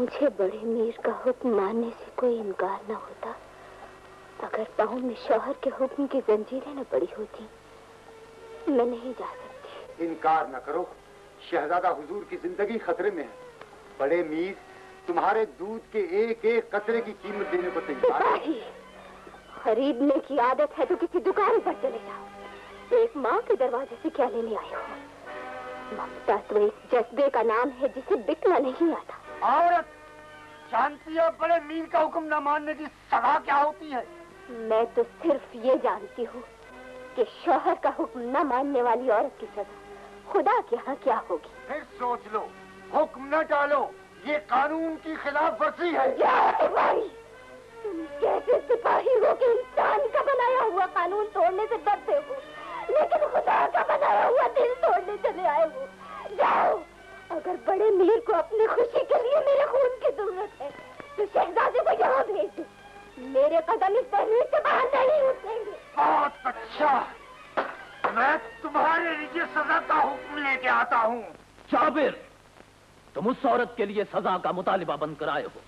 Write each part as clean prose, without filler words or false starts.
मुझे बड़े मीर का हुक्म मानने से कोई इनकार न होता। अगर पाँव में शौहर के हुक्म की जंजीरें न पड़ी होती, मैं नहीं जा सकती। इनकार न करो, शहजादा हुजूर की जिंदगी खतरे में है। बड़े मीर तुम्हारे दूध के एक एक कतरे की कीमत देने को तैयार है। खरीदने की आदत है तो किसी दुकान पर चले जाओ। एक माँ के दरवाजे से क्या लेने आए हो? ममता तो एक जज्बे का नाम है जिसे बिकना नहीं आता। औरत जानती है बड़े मीर का हुक्म न मानने की सजा क्या होती है? मैं तो सिर्फ ये जानती हूँ कि शौहर का हुक्म न मानने वाली औरत की सजा खुदा के यहाँ क्या होगी। फिर सोच लो, हुक्म न टालो, ये कानून की खिलाफ वर्जी है। तुम कैसे सिपाही हो कि इंसान का बनाया हुआ कानून तोड़ने से डरते हो, लेकिन खुदा का बनाया हुआ दिल तोड़ने चले आए हो। जाओ, अगर बड़े मीर को अपनी खुशी के लिए मेरे खून की जरूरत है तो शहजादे को यहाँ भेज दो। मेरे कदम इस तहरीर से बाहर नहीं उठेंगे। बहुत अच्छा, मैं तुम्हारे लिए सजा का हुक्म लेके आता हूँ। जाबिर, तुम उस औरत के लिए सजा का मुतालिबा बनकर आए हो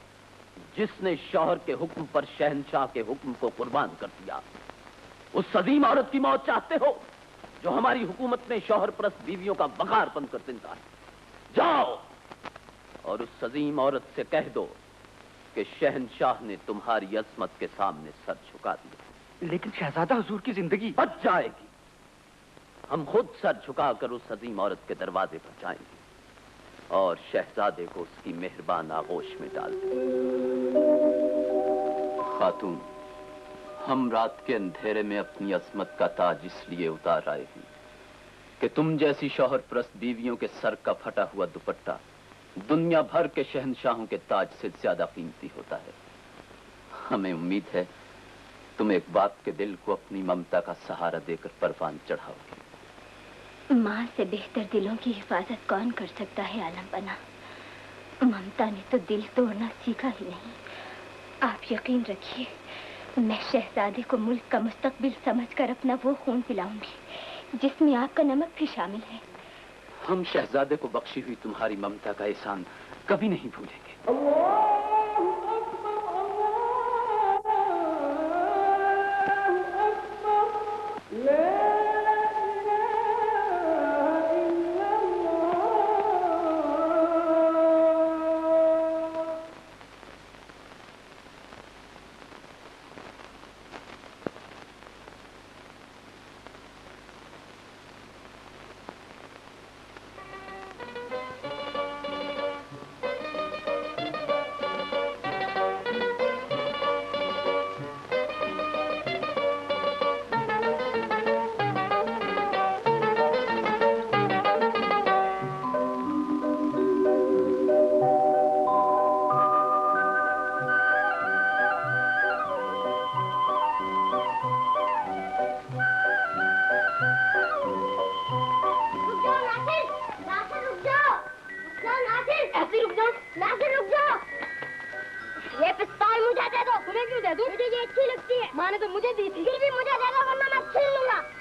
जिसने शौहर के हुक्म पर शहंशाह के हुक्म को कुर्बान कर दिया। उस अजीम औरत की मौत चाहते हो जो हमारी हुकूमत में शौहर परस्त बीवियों का वकार बनकर जिंदा है। जाओ और उस अजीम औरत से कह दो कि शहंशाह ने तुम्हारी अजमत के सामने सर झुका दिया। लेकिन शहजादा हुजूर की जिंदगी बच जाएगी। हम खुद सर झुकाकर उस अजीम औरत के दरवाजे पर जाएंगे और शहजादे को उसकी मेहरबान आगोश में डाल देंगे। खातून, हम रात के अंधेरे में अपनी अजमत का ताज इसलिए उतार आए हैं कि तुम जैसी शौहर परस्त बीवियों के सर का फटा हुआ दुपट्टा दुनिया भर के शहंशाहों के ताज से ज्यादा कीमती होता है। हमें उम्मीद है तुम एक बाप के दिल को अपनी ममता का सहारा देकर परवान चढ़ाओगे। माँ से बेहतर दिलों की हिफाजत कौन कर सकता है आलम बना। ममता ने तो दिल तोड़ना सीखा ही नहीं। आप यकीन रखिए, मैं शहजादे को मुल्क का मुस्तकबिल समझकर अपना वो खून पिलाऊंगी जिसमें आपका नमक भी शामिल है। हम शहजादे को बख्शी हुई तुम्हारी ममता का एहसान कभी नहीं भूलेंगे।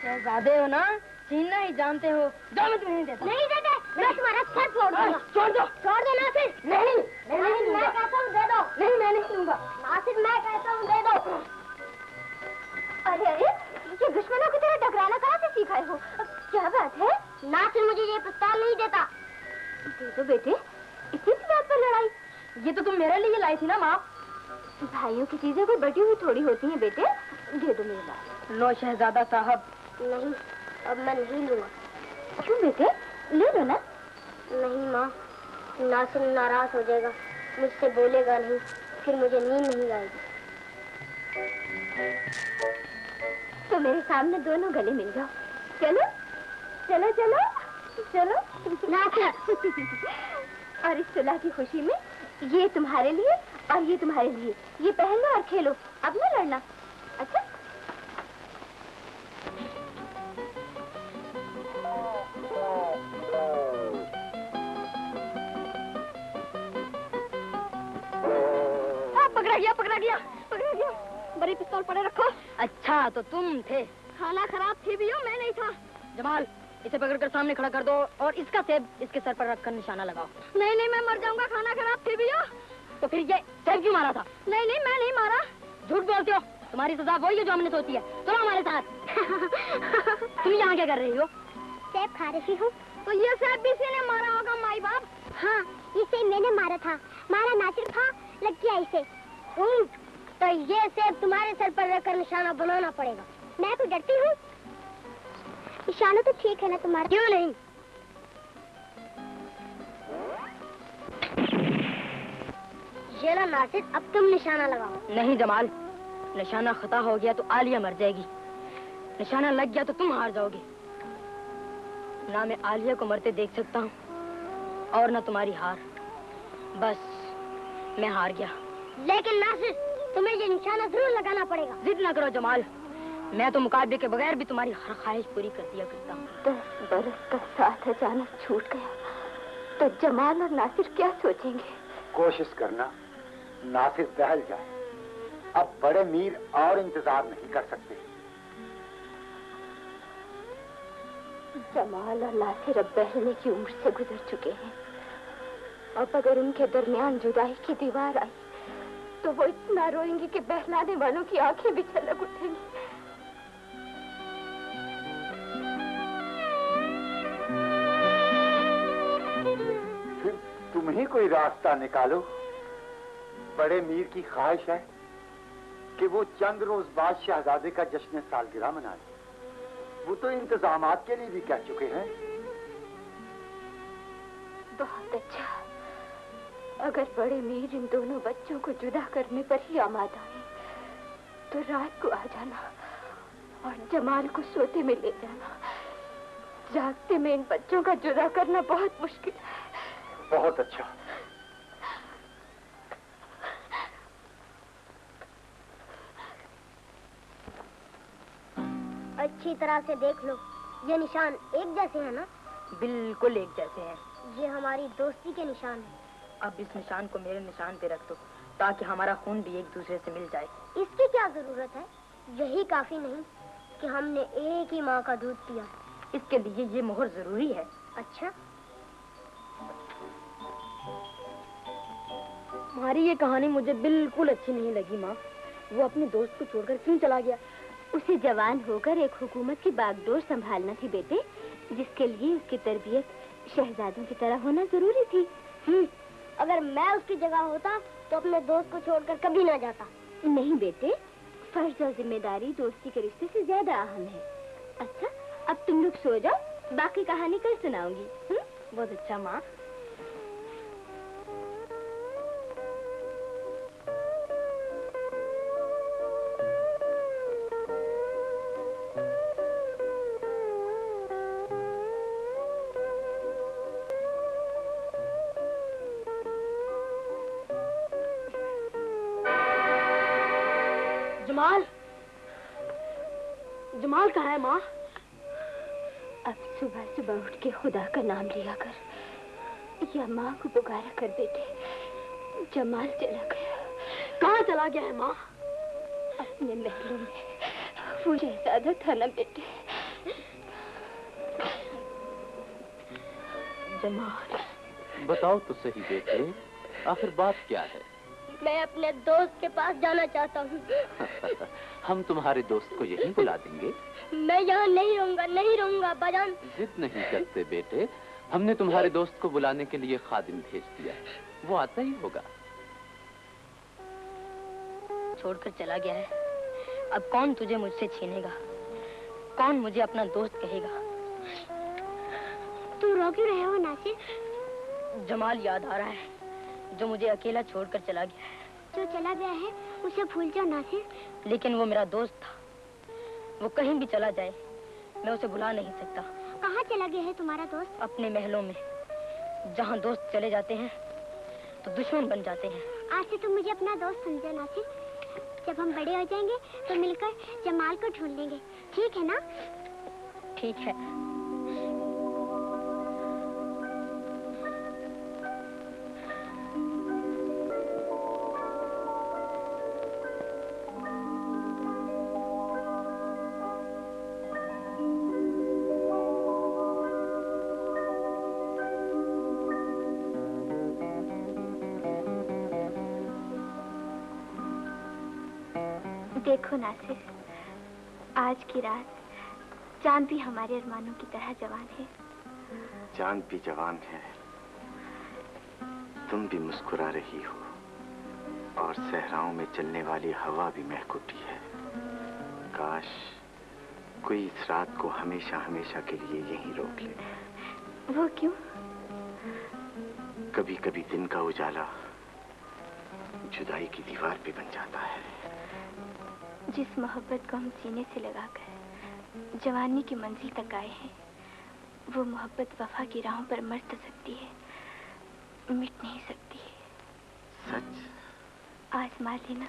शहजादे हो ना, छीनना ही जानते हो। दो मैं तुम्हें नहीं देता। नहीं देते, मैं तुम्हारा सर फोड़ दूंगा। छोड़ दो नासिर। नहीं, मैं कहता हूँ दे दो। नहीं, मैं नहीं दूंगा। नासिर, मैं कहता हूँ दे दो। अरे अरे, ये दुश्मनों की तरह टकराना कहाँ से सीखा हो? क्या बात है? नासिर मुझे ये पिस्तौल नहीं देता। दे दो बेटे, इसी बात पर लड़ाई? ये तो तुम मेरे लिए लाई थी ना माँ। भाइयों की चीजें कोई बटी हुई थोड़ी होती हैं बेटे। दे दो मेरे बात। लो शहजादा साहब। नहीं, अब मैं नहीं लूंगा। क्यों बेटे, ले लो ना। नहीं माँ, नासिर नाराज हो जाएगा, मुझसे बोलेगा नहीं, फिर मुझे नींद नहीं आएगी। तो मेरे सामने दोनों गले मिल जाओ। चलो चलो चलो चलो नासिर। और इस सुलह की खुशी में ये तुम्हारे लिए और ये तुम्हारे लिए, ये पहन लो और खेलो। अब न लड़ना, अच्छा? पकड़ा गया। बड़ी पिस्तौल पड़े रखो। अच्छा, तो तुम थे। खाना खराब थी भी हो, मैं नहीं था। जमाल, इसे पकड़कर सामने खड़ा कर दो और इसका सेब इसके सर पर रखकर निशाना लगाओ। नहीं, मैं मर जाऊंगा। खाना खराब थी भी हो। तो फिर ये सैफ क्यों मारा था? नहीं नहीं, मैं नहीं मारा। झूठ बोलते हो। तुम्हारी सजा वही है जो हमने सोची है। चलो हमारे साथ। तुम यहाँ क्या कर रही हो? सेब खा रही हूँ। तो ये सैफ भी इसी ने मारा होगा माई बाप। हाँ, इसे मैंने मारा था। मारा नासिर था, लग गया इसे। तो ये सेब तुम्हारे सर पर रखकर निशाना बनाना पड़ेगा। मैं तो डरती हूँ। निशाना तो ठीक है ना तुम्हारा? क्यों नहीं? ये ना नासिर, अब तुम निशाना लगाओ। नहीं जमाल, निशाना खता हो गया तो आलिया मर जाएगी। निशाना लग गया तो तुम हार जाओगे। ना मैं आलिया को मरते देख सकता हूँ और ना तुम्हारी हार। बस मैं हार गया। लेकिन नासिर, तुम्हें ये निशाना जरूर लगाना पड़ेगा। जिद ना करो जमाल, मैं तो मुकाबले के बगैर भी तुम्हारी हर ख्वाहिश पूरी कर दिया करता हूँ। 10 बरस का साथ अचानक छूट गया तो जमाल और नासिर क्या सोचेंगे? कोशिश करना नासिर बहल जाए। अब बड़े मीर और इंतजार नहीं कर सकते। जमाल और नासिर अब बहलने की उम्र से गुजर चुके हैं। अब अगर उनके दरमियान जुदाई की दीवार आई तो वो इतना रोएंगे कि बहलाने वालों की आंखें भी छलक उठेंगी। फिर तुम ही कोई रास्ता निकालो। बड़े मीर की ख्वाहिश है कि वो चंद रोज बाद शहजादे का जश्न सालगिरह मनाए। वो तो इंतजामात के लिए भी कह चुके हैं। बहुत अच्छा। अगर बड़े मीर इन दोनों बच्चों को जुदा करने पर ही आमादा है तो रात को आ जाना और जमाल को सोते में ले जाना। जागते में इन बच्चों का जुदा करना बहुत मुश्किल है। बहुत अच्छा। अच्छी तरह से देख लो, ये निशान एक जैसे हैं ना? बिल्कुल एक जैसे हैं। ये हमारी दोस्ती के निशान हैं। अब इस निशान को मेरे निशान पे रख दो ताकि हमारा खून भी एक दूसरे से मिल जाए। इसकी क्या जरूरत है? यही काफी नहीं कि हमने एक ही माँ का दूध पिया। इसके लिए ये मोहर जरूरी है। अच्छा, तुम्हारी ये कहानी मुझे बिल्कुल अच्छी नहीं लगी माँ। वो अपने दोस्त को छोड़कर क्यों चला गया? उसे जवान होकर एक हुकूमत की बागडोर संभालना थी बेटे, जिसके लिए उसकी तरबियत शहजादों की तरह होना जरूरी थी। अगर मैं उसकी जगह होता तो अपने दोस्त को छोड़कर कभी ना जाता। नहीं बेटे, फर्ज और जिम्मेदारी दोस्ती के रिश्ते से ज्यादा अहम है। अच्छा, अब तुम लोग सो जाओ, बाकी कहानी कल सुनाऊंगी। बहुत अच्छा माँ। जमाल, जमाल कहाँ है माँ? अब सुबह सुबह उठ के खुदा का नाम लिया कर या माँ को पुकारा कर बेटे। जमाल चला गया। कहाँ चला गया है माँ? अपने महलों में। वो शहजादा था ना बेटे। जमाल, बताओ तो सही बेटे, आखिर बात क्या है? मैं अपने दोस्त के पास जाना चाहता हूँ। हम तुम्हारे दोस्त को यहीं बुला देंगे। मैं यहाँ नहीं रहूँगा, नहीं रहूँगा बाजान। जिद नहीं करते बेटे, हमने तुम्हारे दोस्त को बुलाने के लिए खादिम भेज दिया, वो आता ही होगा। छोड़कर चला गया है, अब कौन तुझे मुझसे छीनेगा? कौन मुझे अपना दोस्त कहेगा? तू रो क्यों रहे हो नासिर? जमाल याद आ रहा है, जो मुझे अकेला छोड़कर चला गया है। जो चला गया है उसे भूल जाओ नासिर। लेकिन वो मेरा दोस्त था, वो कहीं भी चला जाए मैं उसे भुला नहीं सकता। कहाँ चला गया है तुम्हारा दोस्त? अपने महलों में। जहाँ दोस्त चले जाते हैं तो दुश्मन बन जाते हैं। आज से तुम मुझे अपना दोस्त समझो नासिर। जब हम बड़े हो जाएंगे तो मिलकर जमाल को ढूंढ लेंगे, ठीक है ना? ठीक है। देखो नासिर, आज की रात चांद भी हमारे अरमानों की तरह जवान है। चांद भी जवान है, तुम भी मुस्कुरा रही हो और सहराओं में चलने वाली हवा भी महक उठी है। काश कोई इस रात को हमेशा हमेशा के लिए यहीं रोक ले। वो क्यों? कभी कभी दिन का उजाला जुदाई की दीवार पे बन जाता है। जिस मोहब्बत को हम सीने से लगाकर जवानी की मंजिल तक आए हैं, वो मोहब्बत वफा की राहों पर मर तो सकती है, मिट नहीं सकती है। सच? आजमा लेना।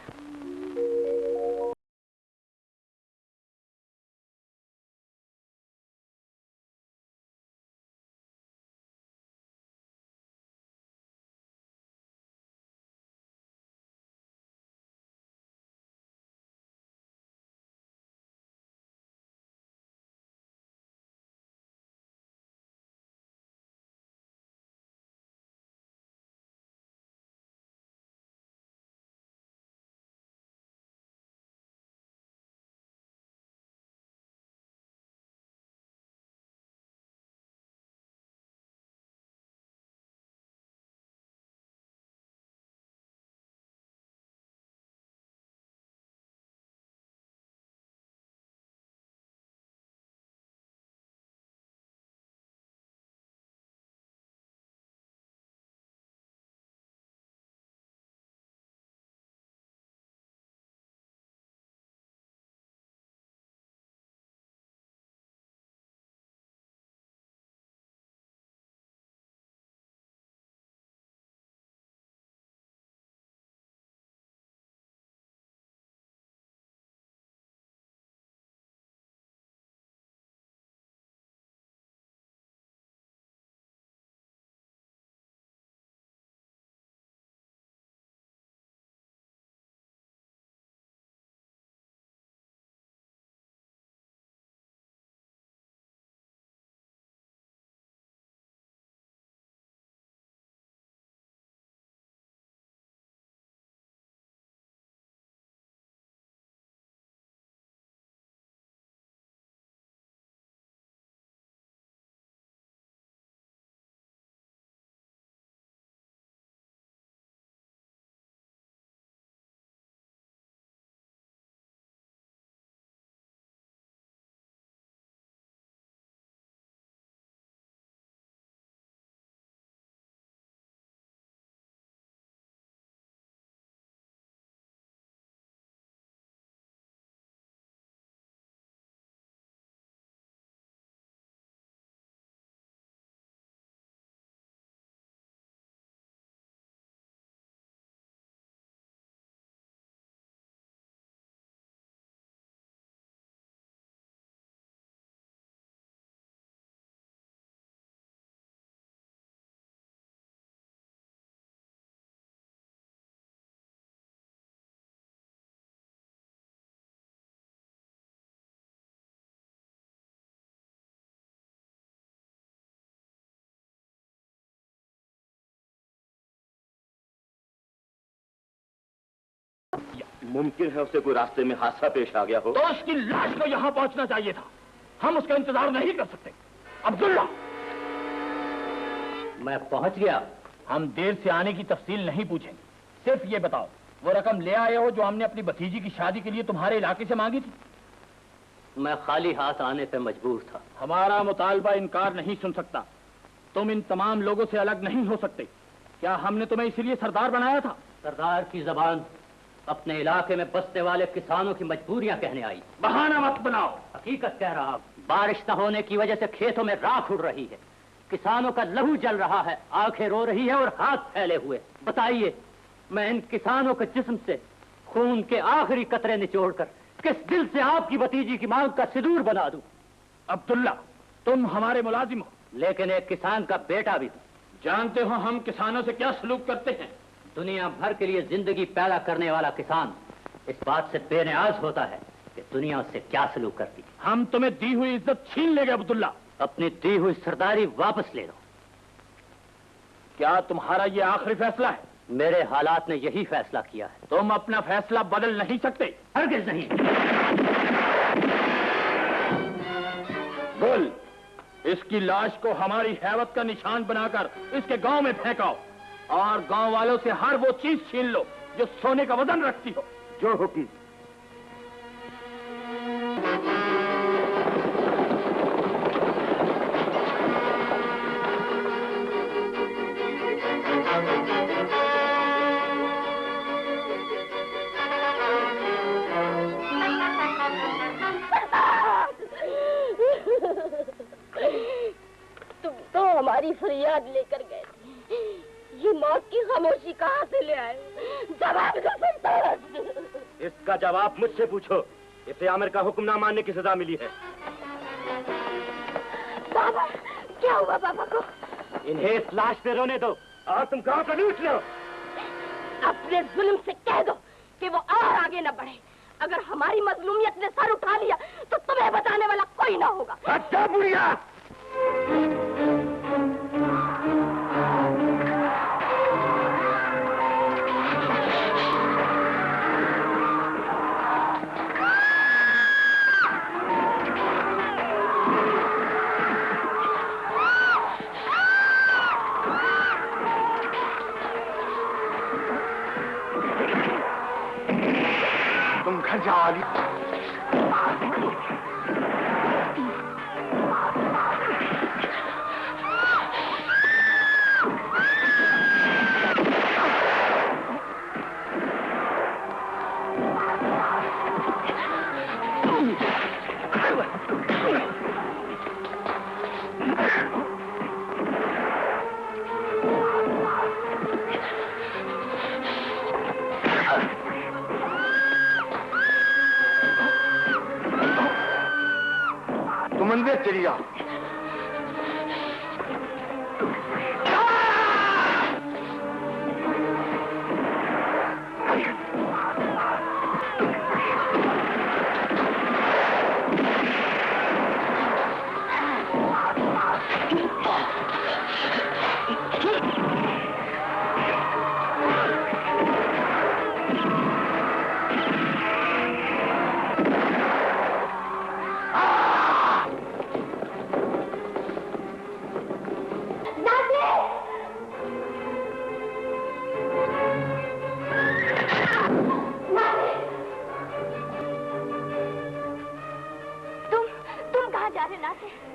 मुमकिन है उसे कोई रास्ते में हादसा पेश आ गया हो। तो उसकी लाश को यहाँ पहुंचना चाहिए था। हम उसका इंतजार नहीं कर सकते। अब्दुल्ला, मैं पहुंच गया। हम देर से आने की तफसील नहीं पूछेंगे, सिर्फ ये बताओ वो रकम ले आए हो जो हमने अपनी भतीजी की शादी के लिए तुम्हारे इलाके से मांगी थी? मैं खाली हाथ आने पे मजबूर था। हमारा मुतालबा इनकार नहीं सुन सकता। तुम इन तमाम लोगों से अलग नहीं हो सकते। क्या हमने तुम्हें इसीलिए सरदार बनाया था? सरदार की जबान अपने इलाके में बसने वाले किसानों की मजबूरियां कहने आई। बहाना मत बनाओ। हकीकत कह रहा हूं। बारिश न होने की वजह से खेतों में राख उड़ रही है, किसानों का लहू जल रहा है, आंखें रो रही है और हाथ फैले हुए। बताइए, मैं इन किसानों के जिस्म से खून के आखिरी कतरे निचोड़कर किस दिल से आपकी भतीजी की मांग का सिंदूर बना दूं? अब्दुल्ला, तुम हमारे मुलाजिम हो, लेकिन एक किसान का बेटा भी। जानते हो हम किसानों से क्या सलूक करते हैं? दुनिया भर के लिए जिंदगी पैदा करने वाला किसान इस बात से बेनियाज होता है कि दुनिया उससे क्या सलूक करती है। हम तुम्हें दी हुई इज्जत छीन लेंगे अब्दुल्ला। अपनी दी हुई सरदारी वापस ले लो। क्या तुम्हारा ये आखिरी फैसला है? मेरे हालात ने यही फैसला किया है। तुम अपना फैसला बदल नहीं सकते। हरगिज़ नहीं। बोल, इसकी लाश को हमारी हैवत का निशान बनाकर इसके गांव में फेंकाओ और गांव वालों से हर वो चीज छीन लो जो सोने का वजन रखती हो। जो हुक्म। तुम तो हमारी फरियाद लेकर गए थे, ये मौत की खामोशी कहाँ से ले आए? जवाब दो सरताज। इसका जवाब मुझसे पूछो। इसे आमिर का हुक्म ना मानने की सजा मिली है। बाबा, क्या हुआ बाबा को? इन्हें इस लाश पे रोने दो और तुम गांव को लूट लो। अपने जुल्म से कह दो कि वो और आगे न बढ़े। अगर हमारी मजलूमियत ने सर उठा लिया तो तुम्हें बताने वाला कोई ना होगा। अच्छा बुढ़िया। तुम घर जाओ अली। तुम अंदर चली जाओ।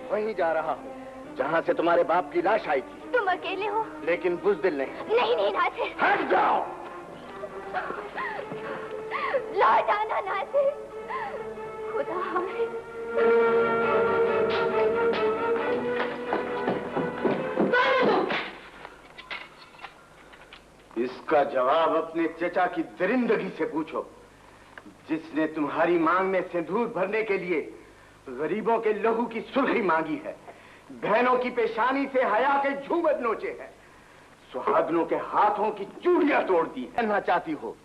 वहीं जा रहा हूँ जहाँ से तुम्हारे बाप की लाश आई थी। तुम अकेले हो? लेकिन बुज़दिल नहीं। नहीं नहीं नासिर, हट जाओ। लौट आना नासिर। खुदा हाफिज़। इसका जवाब अपने चचा की दरिंदगी से पूछो, जिसने तुम्हारी मांग में सिंदूर भरने के लिए गरीबों के लहू की सुर्खी मांगी है, बहनों की पेशानी से हया के झूमर नोचे हैं, सुहागनों के हाथों की चूड़ियां तोड़ दी। कहना चाहती हो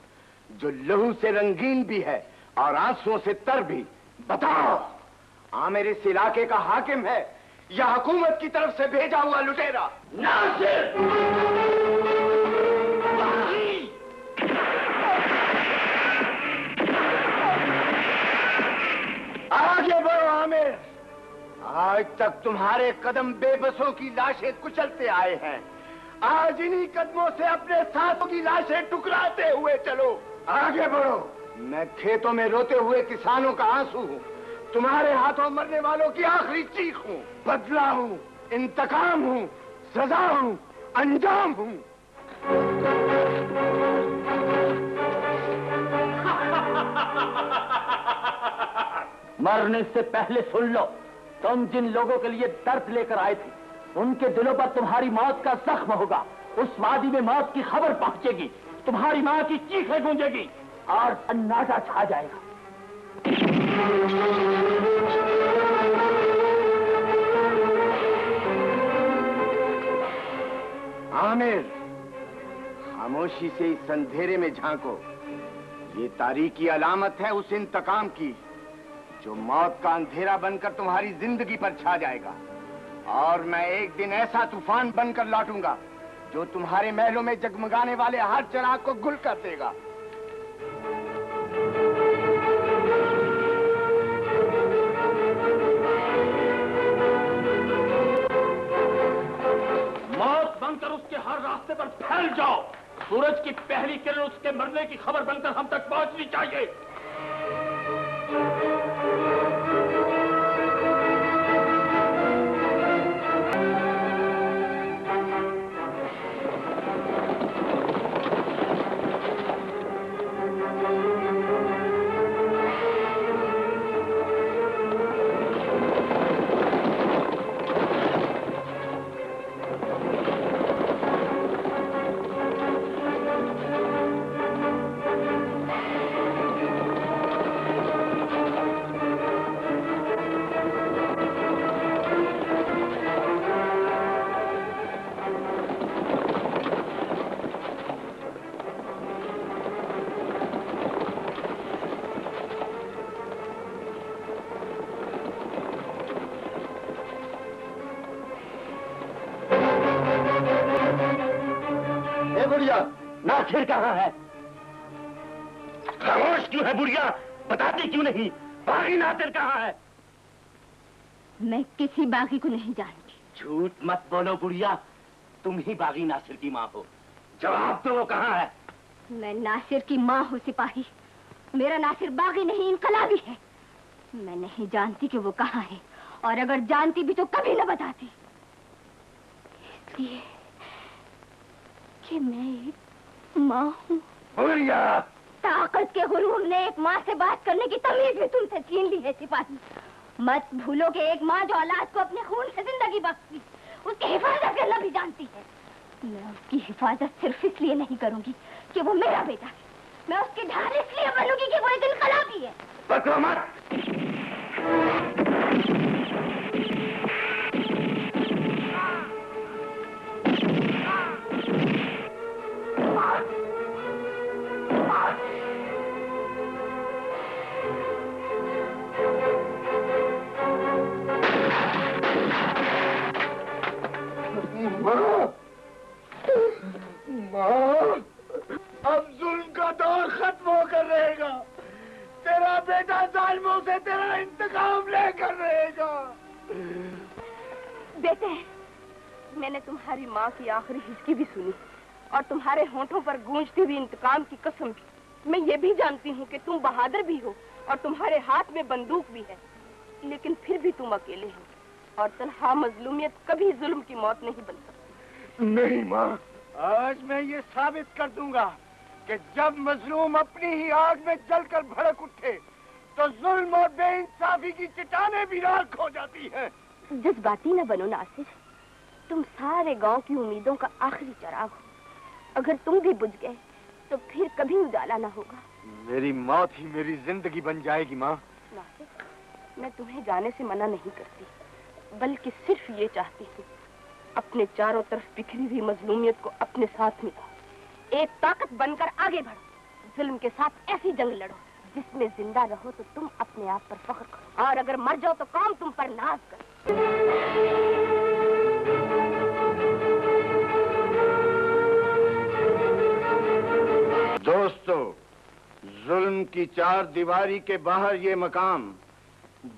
जो लहू से रंगीन भी है और आंसुओं से तर भी। बताओ, आमिर इस इलाके का हाकिम है या हुकूमत की तरफ से भेजा हुआ लुटेरा? नासिर! आगे बढ़ो आमिर। आज तक तुम्हारे कदम बेबसों की लाशें कुचलते आए हैं, आज इन्हीं कदमों से अपने साथों की लाशें टुकराते हुए चलो। आगे बढ़ो। मैं खेतों में रोते हुए किसानों का आंसू हूँ, तुम्हारे हाथों मरने वालों की आखिरी चीख हूँ। बदला हूँ, इंतकाम हूँ, सजा हूँ, अंजाम हूँ। मरने से पहले सुन लो, तुम जिन लोगों के लिए दर्द लेकर आए थे, उनके दिलों पर तुम्हारी मौत का जख्म होगा। उस वादी में मौत की खबर पहुंचेगी, तुम्हारी मां की चीखें गूंजेगी और सन्नाटा छा जाएगा। आमिर, खामोशी से इस अंधेरे में झांको। ये तारीकी अलामत है उस इंतकाम की जो मौत का अंधेरा बनकर तुम्हारी जिंदगी पर छा जाएगा। और मैं एक दिन ऐसा तूफान बनकर लौटूंगा जो तुम्हारे महलों में जगमगाने वाले हर चिराग को गुल कर देगा। मौत बनकर उसके हर रास्ते पर फैल जाओ। सूरज की पहली किरण उसके मरने की खबर बनकर हम तक पहुंचनी चाहिए। नासिर कहाँ है? खामोश क्यों है बुढ़िया? बताती क्यों नहीं? बागी नासिर कहाँ है? मैं किसी बागी को नहीं जानती। झूठ मत बोलो बुढ़िया, तुम ही बागी नासिर की माँ हो। जवाब दो, वो कहाँ है? मैं नासिर की माँ हूँ सिपाही। मेरा नासिर बागी नहीं, इनकलाबी है। मैं नहीं जानती कि वो कहाँ है, और अगर जानती भी तो कभी न बताती, इसलिए कि मैं एक माँ हूँ। ताकत के गुरूर ने एक माँ से बात करने की तमीज भी तुमसे छीन ली है सिपाही। मत भूलो कि एक माँ जो औलाद को अपने खून से जिंदगी बख्शती, उसकी हिफाजत करना भी जानती है। मैं उसकी हिफाजत सिर्फ इसलिए नहीं करूंगी कि वो मेरा बेटा है। मैं उसकी ढाल इसलिए बनूंगी कि वो एक इनकलाबी है। पकड़ो मत। अब जुल्म का दौर खत्म होकर रहेगा। तेरा बेटा जालिमों से तेरा इंतकाम लेकर रहेगा। बेटे, मैंने तुम्हारी माँ की आखिरी हिचकी भी सुनी और तुम्हारे होंठों पर गूंजती हुई इंतकाम की कसम भी। मैं ये भी जानती हूँ कि तुम बहादुर भी हो और तुम्हारे हाथ में बंदूक भी है, लेकिन फिर भी तुम अकेले हो और तन्हा मजलूमियत कभी जुल्म की मौत नहीं बन सकती। नहीं माँ, आज मैं ये साबित कर दूंगा कि जब मजलूम अपनी ही आग में जलकर भड़क उठे तो जुल्म और बेइंसाफी की चट्टानें भी राख हो जाती हैं। जज्बाती न बनो नासिर, तुम सारे गांव की उम्मीदों का आखिरी चिराग हो। अगर तुम भी बुझ गए तो फिर कभी उजाला न होगा। मेरी मौत ही मेरी जिंदगी बन जाएगी माँ। नासिर, मैं तुम्हें जाने से मना नहीं करती, बल्कि सिर्फ ये चाहती हूँ अपने चारों तरफ बिखरी हुई मजलूमियत को अपने साथ मिलाओ। एक ताकत बनकर आगे बढ़ो, जुल्म के साथ ऐसी जंग लड़ो जिसमें जिंदा रहो तो तुम अपने आप पर फख्र करो, और अगर मर जाओ तो कौम तुम पर नाज करे। दोस्तों, जुल्म की चार दीवारी के बाहर ये मकाम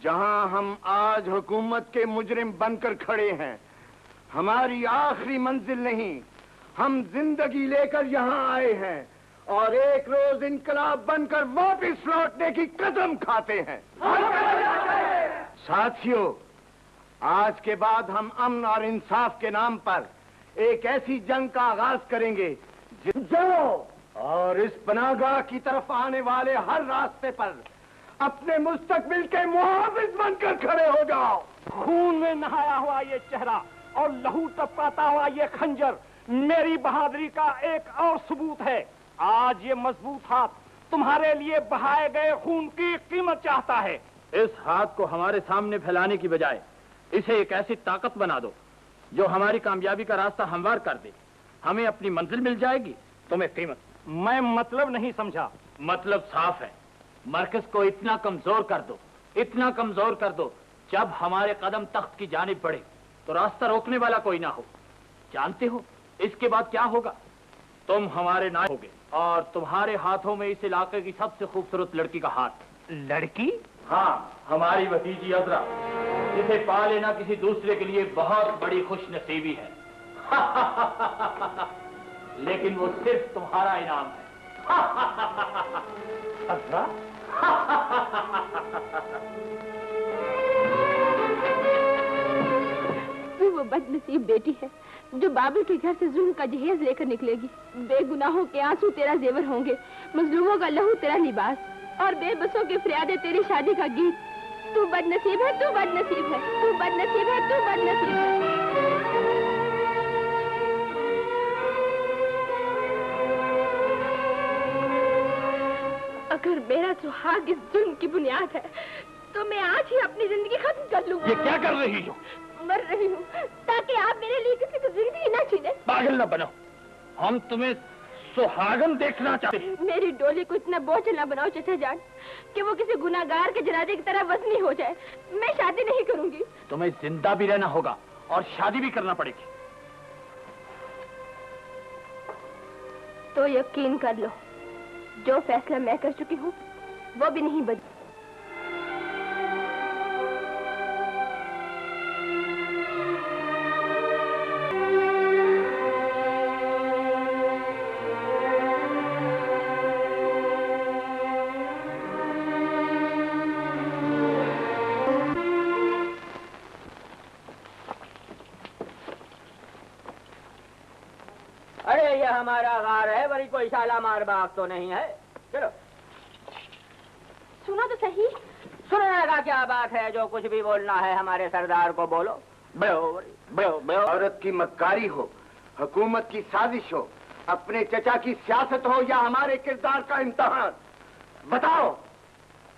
जहां हम आज हुकूमत के मुजरिम बनकर खड़े हैं, हमारी आखिरी मंजिल नहीं। हम जिंदगी लेकर यहाँ आए हैं और एक रोज इनकलाब बनकर वापस लौटने की कसम खाते हैं। साथियों, आज के बाद हम अमन और इंसाफ के नाम पर एक ऐसी जंग का आगाज करेंगे जो और इस पनाहगाह की तरफ आने वाले हर रास्ते पर अपने मुस्तकबिल के मुहाफिज बनकर खड़े हो जाओ। खून में नहाया हुआ ये चेहरा और लहू टपकाता हुआ ये खंजर मेरी बहादुरी का एक और सबूत है। आज ये मजबूत हाथ तुम्हारे लिए बहाए गए खून की कीमत चाहता है। इस हाथ को हमारे सामने फैलाने की बजाय इसे एक ऐसी ताकत बना दो जो हमारी कामयाबी का रास्ता हमवार कर दे। हमें अपनी मंजिल मिल जाएगी, तुम्हें कीमत। मैं मतलब नहीं समझा। मतलब साफ है, मरकज को इतना कमजोर कर दो, इतना कमजोर कर दो, जब हमारे कदम तख्त की जानिब बढ़े तो रास्ता रोकने वाला कोई ना हो। जानते हो, इसके बाद क्या होगा? तुम हमारे नायक होगे और तुम्हारे हाथों में इस इलाके की सबसे खूबसूरत लड़की का हाथ। लड़की? हाँ, हमारी भतीजी अजरा, जिसे पा लेना किसी दूसरे के लिए बहुत बड़ी खुशनसीबी है। लेकिन वो सिर्फ तुम्हारा इनाम है। अजरा? वो बदनसीब बेटी है जो बाबुल के घर से जुल्म का जहेज लेकर निकलेगी। बेगुनाहों के आंसू तेरा जेवर होंगे, मजलूमों का लहू तेरा लिबास और बेबसों की फरियादें तेरी शादी का गीत। तू बदनसीब है, तू बदनसीब है, तू बदनसीब है, तू बदनसीब है। अगर मेरा सुहाग इस जुल्म की बुनियाद है तो मैं आज ही अपनी जिंदगी खत्म कर लूंगी। ये क्या कर रही हो? मर रही हूँ ताकि आप मेरे लिए किसी की जिंदगी न छीने। पागल न बनो, हम तुम्हें सुहागन देखना चाहते हैं। मेरी डोली को इतना बोझ न बनाओ चचा जान कि वो किसी गुनाहगार के जनाजे की तरह वजनी हो जाए। मैं शादी नहीं करूंगी। तुम्हें जिंदा भी रहना होगा और शादी भी करना पड़ेगी। तो यकीन कर लो, जो फैसला मैं कर चुकी हूँ वो भी नहीं बदल। अरे ये हमारा गार है, बड़ी कोई शाला मार बाग तो नहीं है। चलो सुना तो सही। सुनने का क्या बात है, जो कुछ भी बोलना है हमारे सरदार को बोलो। औरत की मक्कारी हो, हुकूमत की साजिश हो, अपने चचा की सियासत हो या हमारे किरदार का इम्तिहान, बताओ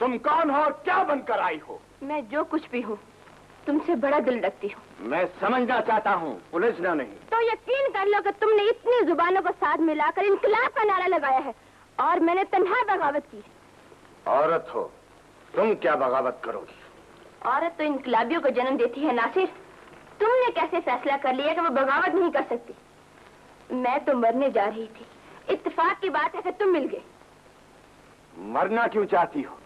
तुम कौन हो और क्या बनकर आई हो? मैं जो कुछ भी हूँ तुमसे बड़ा दिल रखती हूँ। मैं समझना चाहता हूँ, उलझना नहीं। तो यकीन कर लो कि तुमने इतनी जुबानों को साथ मिलाकर इनकलाब का नारा लगाया है और मैंने तन्हा बगावत की। औरत हो, तुम क्या बगावत करोगी? औरत तो इनकलाबियों को जन्म देती है नासिर। तुमने कैसे फैसला कर लिया कि वो बगावत नहीं कर सकती? मैं तो मरने जा रही थी, इत्तेफाक की बात है कि तुम मिल गए। मरना क्यों चाहती हो?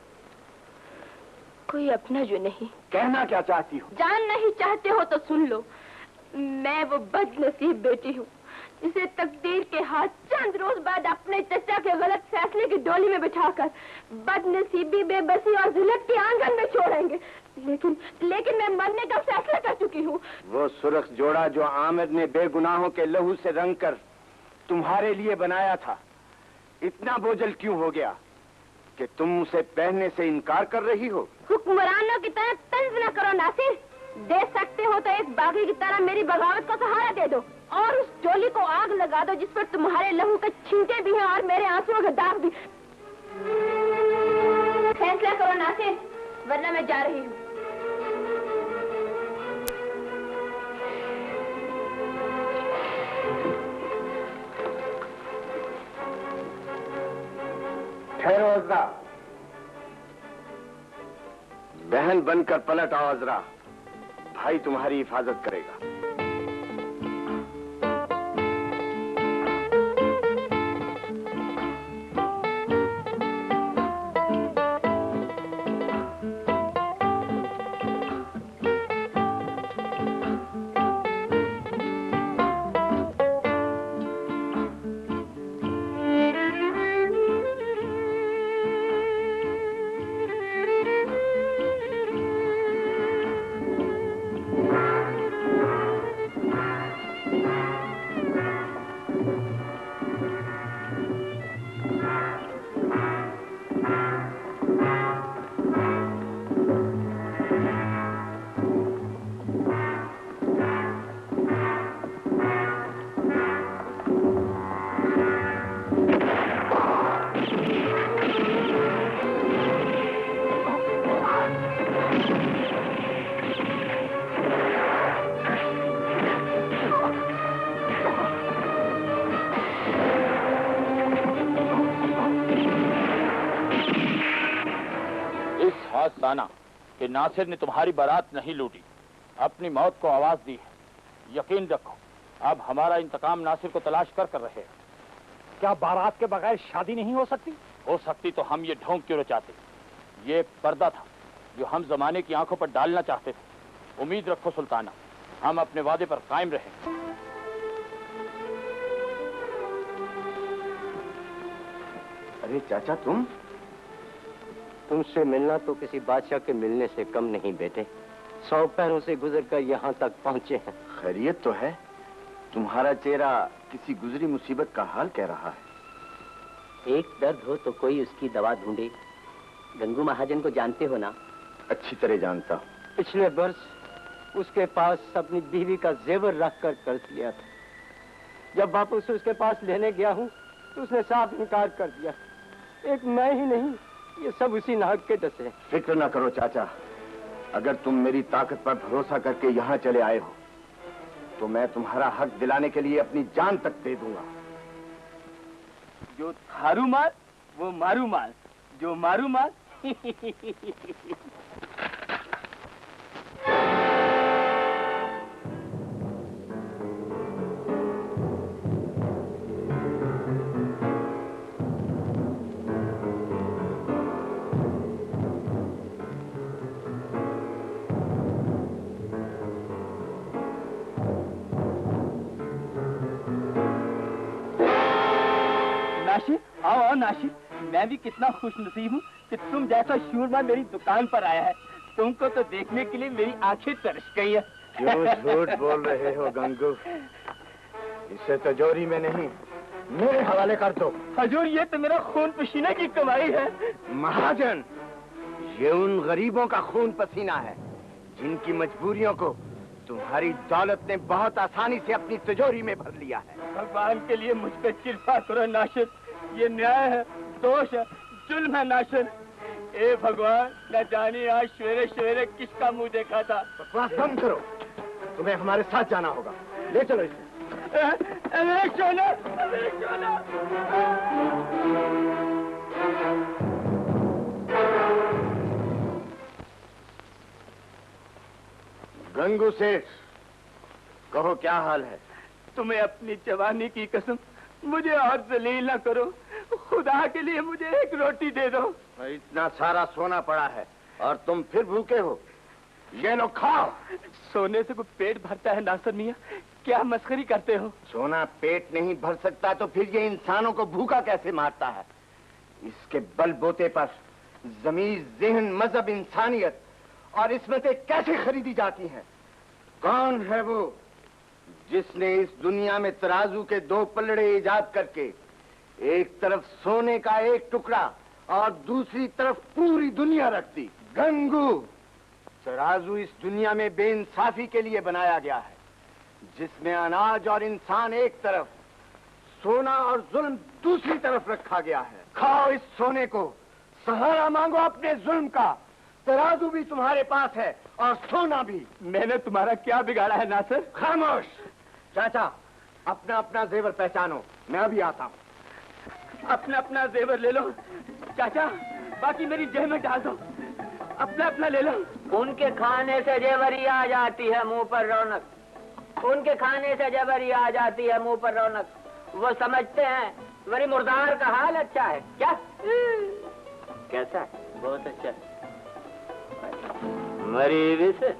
कोई अपना जो नहीं। कहना क्या चाहती हो? जानना ही चाहते हो तो सुन लो। मैं वो बदनसीब बेटी हूँ जिसे तकदीर के हाथ चंद रोज बाद अपने चचा के गलत फैसले की डोली में बिठाकर बदनसीबी, बेबसी और जिल्लत के आंगन में छोड़ेंगे। लेकिन मैं मरने का फैसला कर चुकी हूँ। वो सुर्ख जोड़ा जो आमिर ने बेगुनाहों के लहू से रंग कर तुम्हारे लिए बनाया था, इतना बोझल क्यों हो गया कि तुम उसे पहनने से इनकार कर रही हो? हुक्मरानों की तरह तंज न करो नासिर। दे सकते हो तो एक बागी की तरह मेरी बगावत को सहारा दे दो और उस डोली को आग लगा दो जिस पर तुम्हारे लहू के छींटे भी हैं और मेरे आंसुओं के दाग भी। फैसला करो नासिर, वरना मैं जा रही हूँ। ठहरो अजरा। बहन बनकर पलट आओ अजरा, भाई तुम्हारी हिफाजत करेगा। साना कि नासिर ने तुम्हारी बारात नहीं लूटी, अपनी मौत को आवाज दी है। यकीन रखो अब हमारा इंतकाम नासिर को तलाश कर रहे हैं। क्या बारात के बगैर शादी नहीं हो सकती? हो सकती तो हम ये ढोंग क्यों रचाते? ये एक पर्दा था जो हम जमाने की आंखों पर डालना चाहते थे। उम्मीद रखो सुल्ताना, हम अपने वादे पर कायम रहें। अरे चाचा तुमसे मिलना तो किसी बादशाह के मिलने से कम नहीं बेटे। 100 पैरों से गुजरकर यहाँ तक पहुँचे हैं। खैरियत तो है? तुम्हारा चेहरा किसी गुजरी मुसीबत का हाल कह रहा है। एक दर्द हो तो कोई उसकी दवा ढूंढे। गंगू महाजन को जानते हो ना? अच्छी तरह जानता हूँ। पिछले वर्ष उसके पास अपनी बीवी का जेवर रख कर कर्ज लिया था। जब वापस उसके पास लेने गया हूँ तो उसने साफ इनकार कर दिया। एक मैं ही नहीं, ये सब उसी नाहक के डसे हैं। फिक्र न करो चाचा, अगर तुम मेरी ताकत पर भरोसा करके यहाँ चले आए हो तो मैं तुम्हारा हक दिलाने के लिए अपनी जान तक दे दूंगा। जो थारू मार वो मारू मार, जो मारू मार आओ नाशिर, मैं भी कितना खुश नसीब हूँ कि तुम जैसा शूरमा मेरी दुकान पर आया है। तुमको तो देखने के लिए मेरी आंखें तरस गई है। क्यों झूठ बोल रहे हो गंगू? इसे तिजोरी में नहीं, मेरे हवाले कर दो। हजूर, ये तो मेरा खून पसीने की कमाई है। महाजन, ये उन गरीबों का खून पसीना है जिनकी मजबूरियों को तुम्हारी दौलत ने बहुत आसानी से अपनी तिजोरी में भर लिया है। भगवान के लिए मुझ पर कृपा करो नाशिर, ये न्याय है, दोष है, जुल्म है नाशिर। ए भगवान, न जाने आज सवेरे सवेरे किसका मुंह देखा था। बकवास बंद करो, तुम्हें हमारे साथ जाना होगा। ले चलो इसे। गंगू सेठ, कहो क्या हाल है? तुम्हें अपनी जवानी की कसम मुझे और जलील न करो। खुदा के लिए मुझे एक रोटी दे दो। इतना सारा सोना पड़ा है और तुम फिर भूखे हो। ये लो खाओ। सोने से कोई पेट भरता है नासिर मियाँ? क्या मस्खरी करते हो? सोना पेट नहीं भर सकता तो फिर ये इंसानों को भूखा कैसे मारता है? इसके बलबूते पर ज़मीर, ज़हन, मजहब, इंसानियत और इस्मतें कैसे खरीदी जाती हैं? कौन है वो जिसने इस दुनिया में तराजू के 2 पलड़े इजाद करके एक तरफ सोने का एक टुकड़ा और दूसरी तरफ पूरी दुनिया रख दी? गंगू, तराजू इस दुनिया में बेइंसाफी के लिए बनाया गया है, जिसमें अनाज और इंसान एक तरफ, सोना और जुल्म दूसरी तरफ रखा गया है। खाओ इस सोने को, सहारा मांगो अपने जुल्म का। तराजू भी तुम्हारे पास है और सोना भी। मैंने तुम्हारा क्या बिगाड़ा है नासिर? खामोश। चाचा, अपना अपना जेवर पहचानो, मैं अभी आता हूँ। अपना अपना जेवर ले लो चाचा, बाकी मेरी जेब में डाल दो। अपना अपना ले लो। उनके खाने से जेवरी आ जाती है मुंह पर रौनक। उनके खाने से जेवरी आ जाती है मुंह पर रौनक। वो समझते हैं मेरी मुर्दार का हाल अच्छा है। क्या कैसा है? बहुत अच्छा है। मरीज से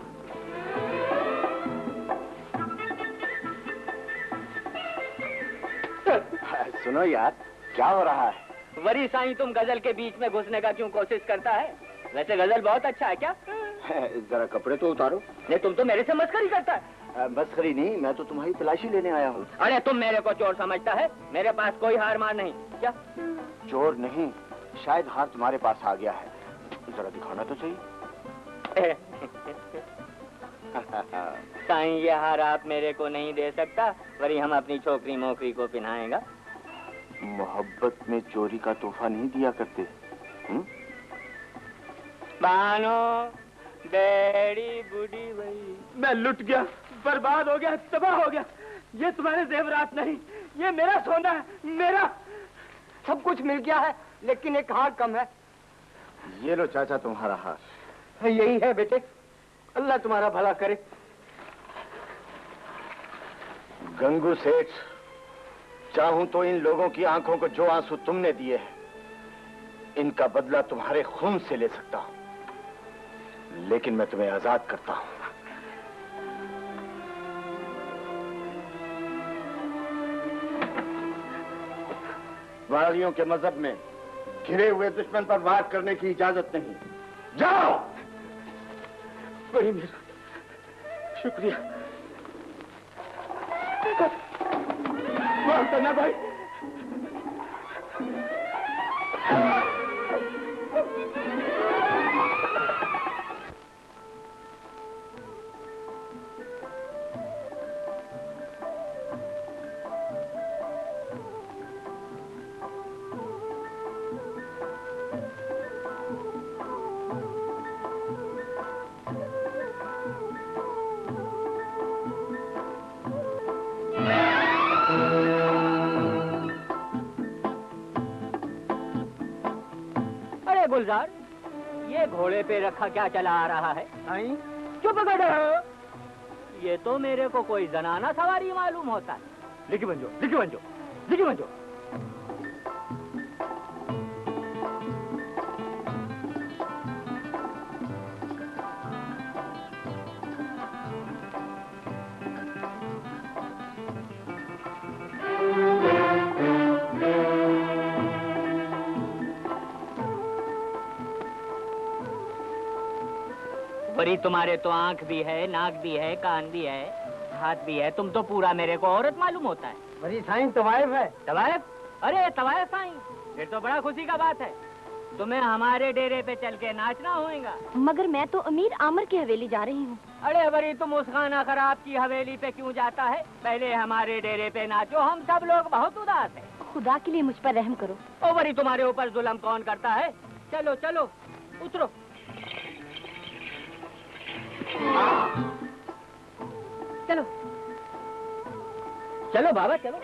सुनो यार, क्या हो रहा है? वरी साईं, तुम गजल के बीच में घुसने का क्यों कोशिश करता है? वैसे गजल बहुत अच्छा है। क्या जरा कपड़े तो उतारो। नहीं, तुम तो मेरे से मस्करी करता है। मस्करी नहीं, मैं तो तुम्हारी तलाशी लेने आया हूँ। अरे तुम मेरे को चोर समझता है? मेरे पास कोई हार मार नहीं। क्या? चोर नहीं, शायद हार तुम्हारे पास आ गया है। जरा दिखाना तो सही। साईं, ये हार आप मेरे को नहीं दे सकता, वरी हम अपनी छोकरी मोकरी को पहनाएगा। मोहब्बत में चोरी का तोहफा नहीं दिया करते। बानो डैडी बूढ़ी वही। मैं लुट गया, बर्बाद हो गया, तबाह हो गया। ये तुम्हारे जेवरात नहीं, ये मेरा सोना है, मेरा। सब कुछ मिल गया है, लेकिन एक हार कम है। ये लो चाचा, तुम्हारा हार। यही है बेटे, अल्लाह तुम्हारा भला करे। गंगू सेठ, चाहूं तो इन लोगों की आंखों को जो आंसू तुमने दिए हैं, इनका बदला तुम्हारे खून से ले सकता हूं, लेकिन मैं तुम्हें आजाद करता हूं। वारियों के मजहब में घिरे हुए दुश्मन पर वार करने की इजाजत नहीं। जाओ। बड़ी मेहरबानी, शुक्रिया। माफ करना भाई। गुलजार, ये घोड़े पे रखा क्या चला आ रहा है? चुप कर। ये तो मेरे को कोई जनाना सवारी मालूम होता है। लिखी बंजो, लिखी बंजो, लिखी बंजो। वरी तुम्हारे तो आंख भी है, नाक भी है, कान भी है, हाथ भी है। तुम तो पूरा मेरे को औरत मालूम होता है। वरी साईं तवायफ है। तवायफ? अरे तवायफ साईं, फिर तो बड़ा खुशी का बात है। तुम्हें हमारे डेरे पे चल के नाचना होएगा। मगर मैं तो अमीर आमर की हवेली जा रही हूँ। अरे वरी तुम उस खाना खराब की हवेली पे क्यों जाता है? पहले हमारे डेरे पे नाचो, हम सब लोग बहुत उदास हैं। खुदा के लिए मुझ पर रहम करो। ओ वरी तुम्हारे ऊपर जुल्म कौन करता है? चलो चलो उतरो। चलो चलो बाबा चलो।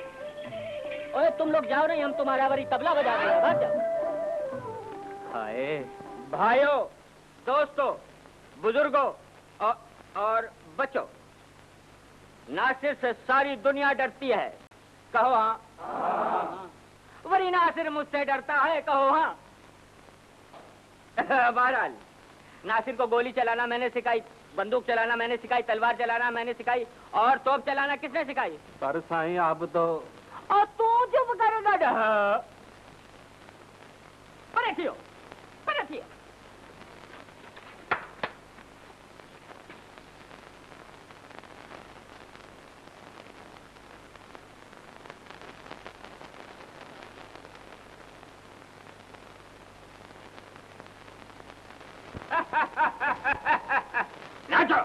ओए तुम लोग जाओ नहीं, हम तुम्हारा वरी तबला बजा रहे हैं। भाग जाओ। हाय भाइयों, दोस्तों, बुजुर्गों और बच्चों, नासिर से सारी दुनिया डरती है। कहो हाँ। वरी नासिर मुझसे डरता है। कहो हाँ। बहरहाल नासिर को गोली चलाना मैंने सिखाई, बंदूक चलाना मैंने सिखाई, तलवार चलाना मैंने सिखाई, और तोप चलाना किसने सिखाई? पर साईं आप तो। और तू चुप कर। पलटियो पलटियो। नाचो।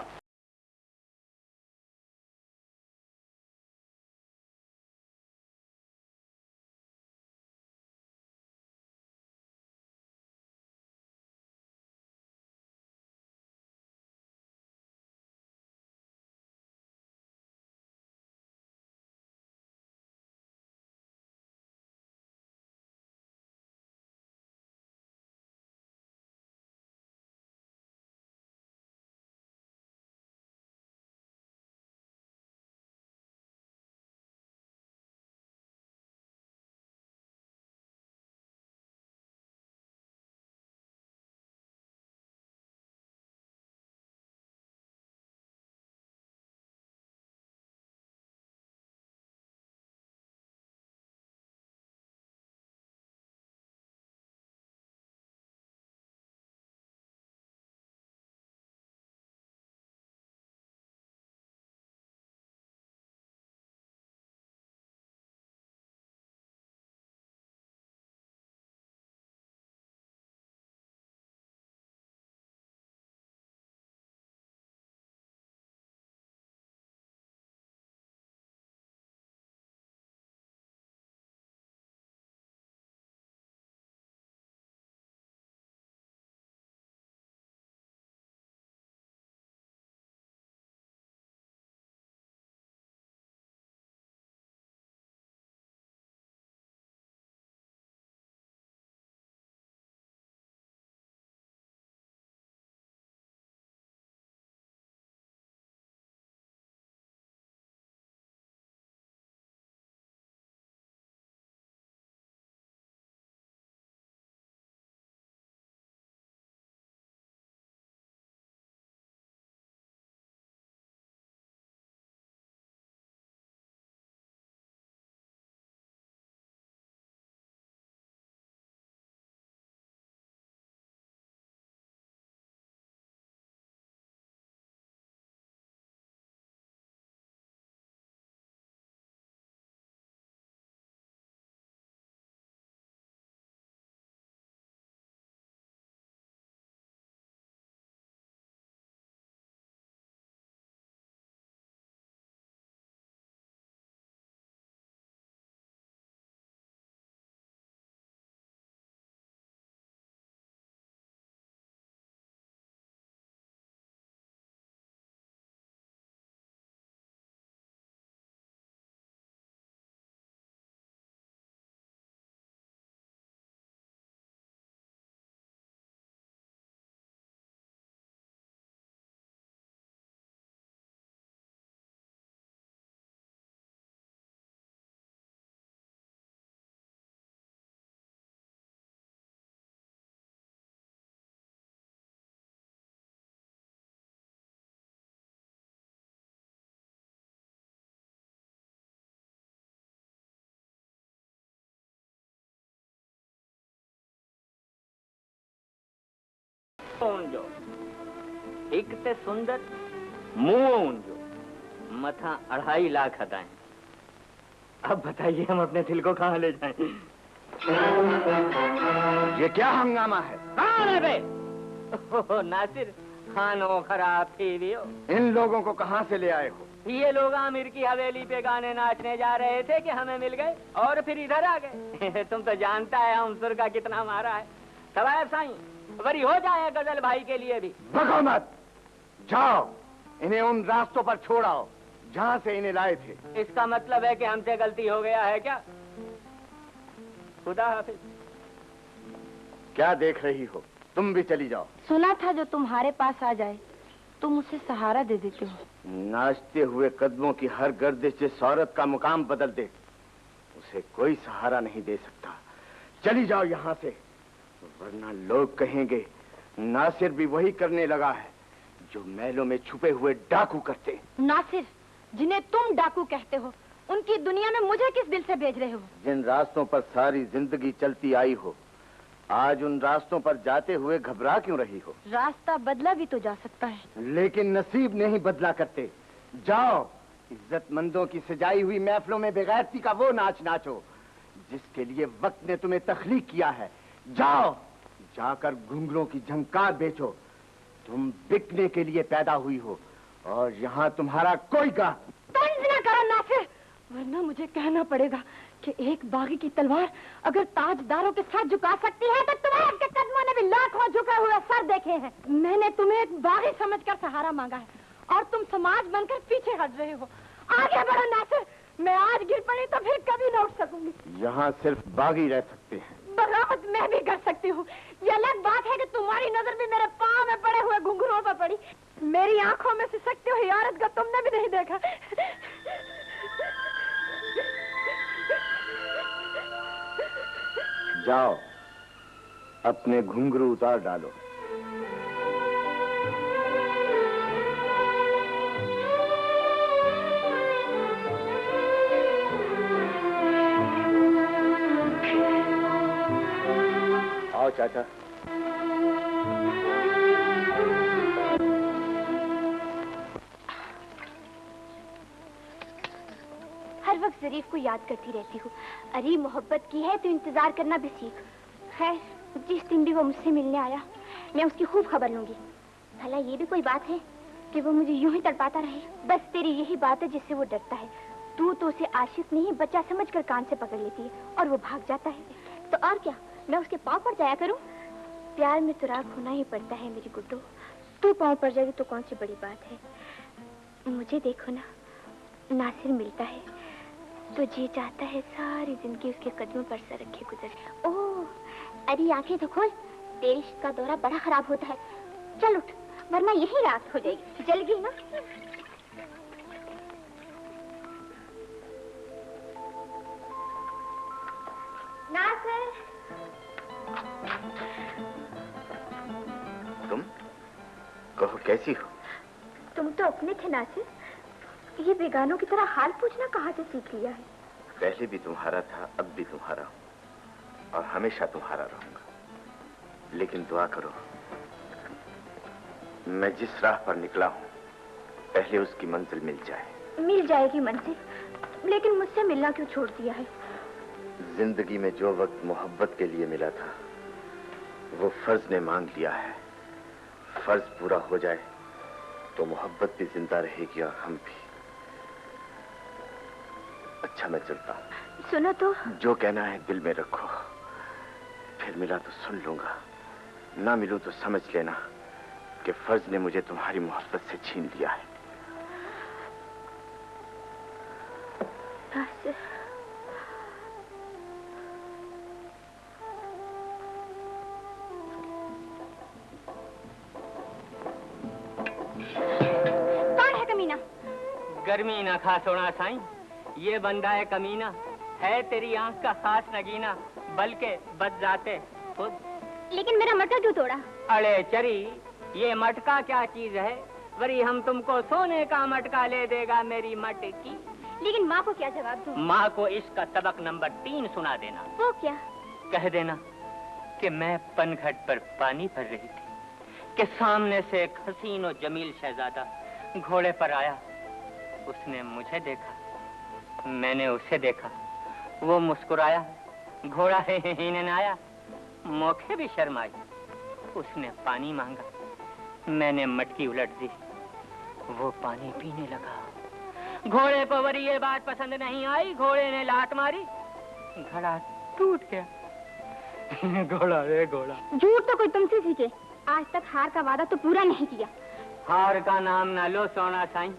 एक ते सुंदर मुंह जो मथा 2.5 लाख अदाएं। अब बताइए हम अपने दिल को कहाँ ले जाएं? ये क्या हंगामा है? कौन है बे? ओह, नासिर, खानो खराब थी हो। इन लोगों को कहाँ से ले आए हो? ये लोग आमिर की हवेली पे गाने नाचने जा रहे थे कि हमें मिल गए और फिर इधर आ गए। तुम तो जानता है हम सुर का कितना मारा है। सवाब साईं, वरी हो जाए गजल भाई के लिए भी। भगो मत, जाओ इन्हें उन रास्तों पर छोड़ आओ जहाँ से इन्हें लाए थे। इसका मतलब है कि हमसे गलती हो गया है क्या? खुदा हाफिज। क्या देख रही हो? तुम भी चली जाओ। सुना था जो तुम्हारे पास आ जाए तुम उसे सहारा दे देते हो। नाचते हुए कदमों की हर गर्दिश जिस औरत का मुकाम बदल दे उसे कोई सहारा नहीं दे सकता। चली जाओ यहाँ से, वरना लोग कहेंगे नासिर भी वही करने लगा है जो महलों में छुपे हुए डाकू करते। नासिर, जिन्हें तुम डाकू कहते हो, उनकी दुनिया में मुझे किस दिल से भेज रहे हो? जिन रास्तों पर सारी जिंदगी चलती आई हो, आज उन रास्तों पर जाते हुए घबरा क्यों रही हो? रास्ता बदला भी तो जा सकता है, लेकिन नसीब नहीं बदला करते। जाओ, इज्जतमंदों की सजाई हुई महफिलों में बेगैरती का वो नाच नाचो जिसके लिए वक्त ने तुम्हें तख्लीक किया है। जाओ, जाकर घुंघरों की झंकार बेचो। तुम बिकने के लिए पैदा हुई हो और यहाँ तुम्हारा कोई गा। तंज न करो नासिर, वरना मुझे कहना पड़ेगा कि एक बागी की तलवार अगर ताजदारों के साथ झुका सकती है तो तुम्हारे के कदमों ने भी लाखों झुके हुए सर देखे हैं। मैंने तुम्हें एक बागी समझकर सहारा मांगा है और तुम समाज बनकर पीछे हट रहे हो। आगे बढ़ो नासिर, मैं आज गिर पड़ी तो फिर कभी न उठ सकूंगी। यहाँ सिर्फ बागी रह सकते हैं। बगावत मैं भी कर सकती हूँ। ये अलग बात है कि तुम्हारी नजर भी मेरे पाँव में पड़े हुए घुंघरुओं पर पड़ी। मेरी आंखों में सिसकती हुई औरत को तुमने भी नहीं देखा। जाओ, अपने घुंघरू उतार डालो। आओ चाचा। हर वक्त जरीफ को याद करती रहती हूँ। अरे मोहब्बत की है तो इंतजार करना भी सीख। खैर, जिस दिन भी वो मुझसे मिलने आया मैं उसकी खूब खबर लूंगी। भला ये भी कोई बात है कि वो मुझे यूं ही तड़पाता रहे? बस तेरी यही बात है जिससे वो डरता है। तू तो उसे आशिक नहीं बच्चा समझकर कान से पकड़ लेती है और वो भाग जाता है। तो और क्या, मैं उसके पाँव पड़ जाया करूं? प्यार में तो राग होना ही पड़ता है मेरी गुड्डो। तू पाँव पड़ जाएगी तो कौन सी बड़ी बात है। मुझे देखो ना, नासिर मिलता है तो जी चाहता है सारी जिंदगी उसके कदमों पर सर रखे गुजर। ओह, अरे आंखें तो खोल, तेरे इश्क का दौरा बड़ा खराब होता है। चल उठ, वरना यही रात हो जाएगी। जल गई ना? नासिर, तुम कहो कैसी हो? तुम तो अपने थे नासिर, ये बेगानों की तरह हाल पूछना कहाँ से सीख लिया है? पहले भी तुम्हारा था, अब भी तुम्हारा हूं और हमेशा तुम्हारा रहूंगा। लेकिन दुआ करो, मैं जिस राह पर निकला हूं पहले उसकी मंजिल मिल जाए। मिल जाएगी मंजिल, लेकिन मुझसे मिलना क्यों छोड़ दिया है? जिंदगी में जो वक्त मोहब्बत के लिए मिला था वो फर्ज ने मांग लिया है। फर्ज पूरा हो जाए तो मोहब्बत भी जिंदा रहेगी और हम भी। अच्छा, मैं चलता हूँ। सुनो तो, जो कहना है दिल में रखो। फिर मिला तो सुन लूंगा, ना मिलूं तो समझ लेना कि फर्ज ने मुझे तुम्हारी मोहब्बत से छीन लिया है। कौन है कमीना? गर्मी ना खा सोना साईं, ये बंदा है कमीना, है तेरी आंख का खास नगीना, बल्कि बच जाते खुद। लेकिन मेरा मटका क्यों तोड़ा? अरे चरी, ये मटका क्या चीज है? वरी हम तुमको सोने का मटका ले देगा मेरी मटकी। लेकिन माँ को क्या जवाब दूं? माँ को इसका सबक नंबर 3 सुना देना। वो क्या? कह देना कि मैं पनघट पर पानी भर रही थी, कि सामने से एक हसीन और जमील शहजादा घोड़े पर आया। उसने मुझे देखा, मैंने उसे देखा, वो मुस्कुराया, घोड़ा हिनन आया, मौके भी शर्माई। उसने पानी मांगा, मैंने मटकी उलट दी, वो पानी पीने लगा। घोड़े को वरी ये बात पसंद नहीं आई, घोड़े ने लात मारी, घड़ा टूट गया। घोड़ा रे घोड़ा। झूठ तो कोई तुमसे सीखे, आज तक हार का वादा तो पूरा नहीं किया। हार का नाम ना लो सोना साईं।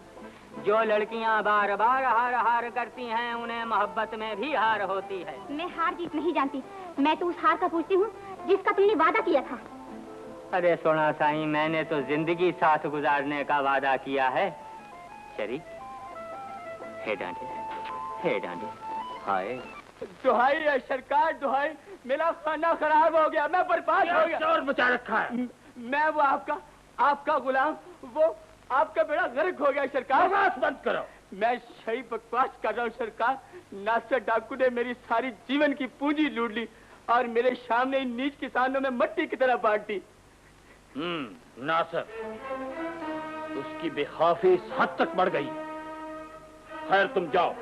जो लड़कियां बार बार हार हार करती हैं, उन्हें मोहब्बत में भी हार होती है। मैं हार जीत नहीं जानती, मैं तो उस हार का पूछती हूँ जिसका तुमने वादा किया था। अरे सोना साईं, मैंने तो जिंदगी साथ गुजारने का वादा किया है। शरीक हे डांडी, हे डांडी। हाय दुहाई है सरकार, दुहाई, मेरा खाना खराब हो गया, मैं बर्बाद हो गया। चोर बचा रखा है। मैं वो आपका गुलाम, वो आपका बेड़ा गर्क हो गया सरकार। बकवास बंद करो। मैं सही बकवास कर रहा हूँ सरकार। नासिर डाकू ने मेरी सारी जीवन की पूंजी लूट ली और मेरे सामने इन नीच किसानों में मट्टी की तरह बांट दी। नासिर, उसकी बेखौफी इस हद तक बढ़ गई। खैर तुम जाओ,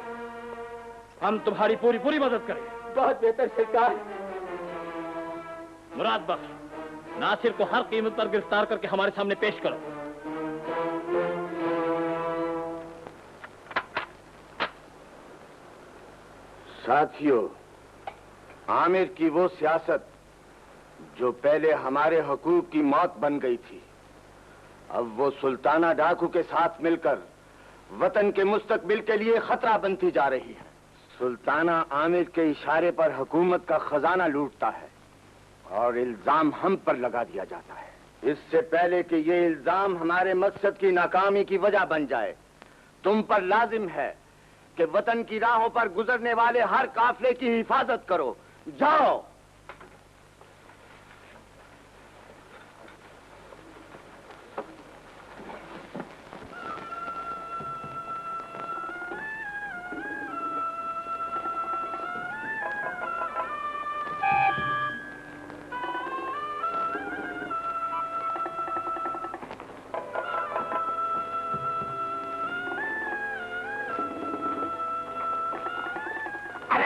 हम तुम्हारी पूरी मदद करेंगे। बहुत बेहतर सरकार। मुराद बख्श, नासिर को हर कीमत पर गिरफ्तार करके हमारे सामने पेश करो। साथियों, आमिर की वो सियासत जो पहले हमारे हकूक की मौत बन गई थी, अब वो सुल्ताना डाकू के साथ मिलकर वतन के मुस्तकबिल के लिए खतरा बनती जा रही है। सुल्ताना आमिर के इशारे पर हुकूमत का खजाना लूटता है और इल्जाम हम पर लगा दिया जाता है। इससे पहले कि ये इल्जाम हमारे मकसद की नाकामी की वजह बन जाए, तुम पर लाजिम है कि वतन की राहों पर गुजरने वाले हर काफिले की हिफाजत करो। जाओ।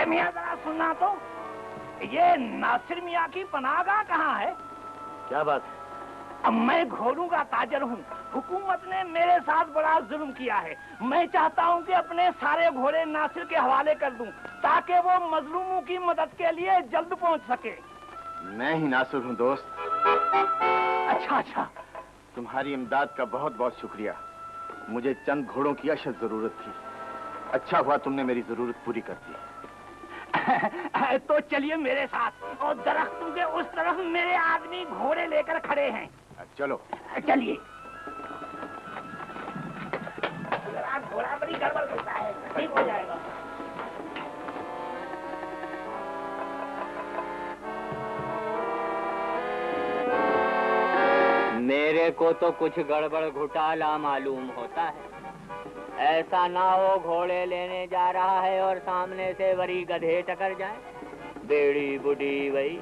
मियां जरा सुनना तो, ये नासिर मियां की पनाहगाह कहाँ है? क्या बात? अब मैं घोड़ों का ताजर हूँ, हुकूमत ने मेरे साथ बड़ा जुल्म किया है। मैं चाहता हूँ कि अपने सारे घोड़े नासिर के हवाले कर दूं, ताकि वो मजलूमों की मदद के लिए जल्द पहुँच सके। मैं ही नासिर हूँ दोस्त। अच्छा। तुम्हारी इमदाद का बहुत बहुत शुक्रिया। मुझे चंद घोड़ों की अशद जरूरत थी। अच्छा हुआ तुमने मेरी जरूरत पूरी कर दी। तो चलिए मेरे साथ, और दरख्तों के उस तरफ मेरे आदमी घोड़े लेकर खड़े हैं। चलो चलिए। घोड़ा बड़ी गड़बड़ करता है, ठीक हो जाएगा। मेरे को तो कुछ गड़बड़ घोटाला मालूम होता है। ऐसा ना हो घोड़े लेने जा रहा है और सामने से वरी गधे टकर जाए। बेड़ी बुढ़ी वही।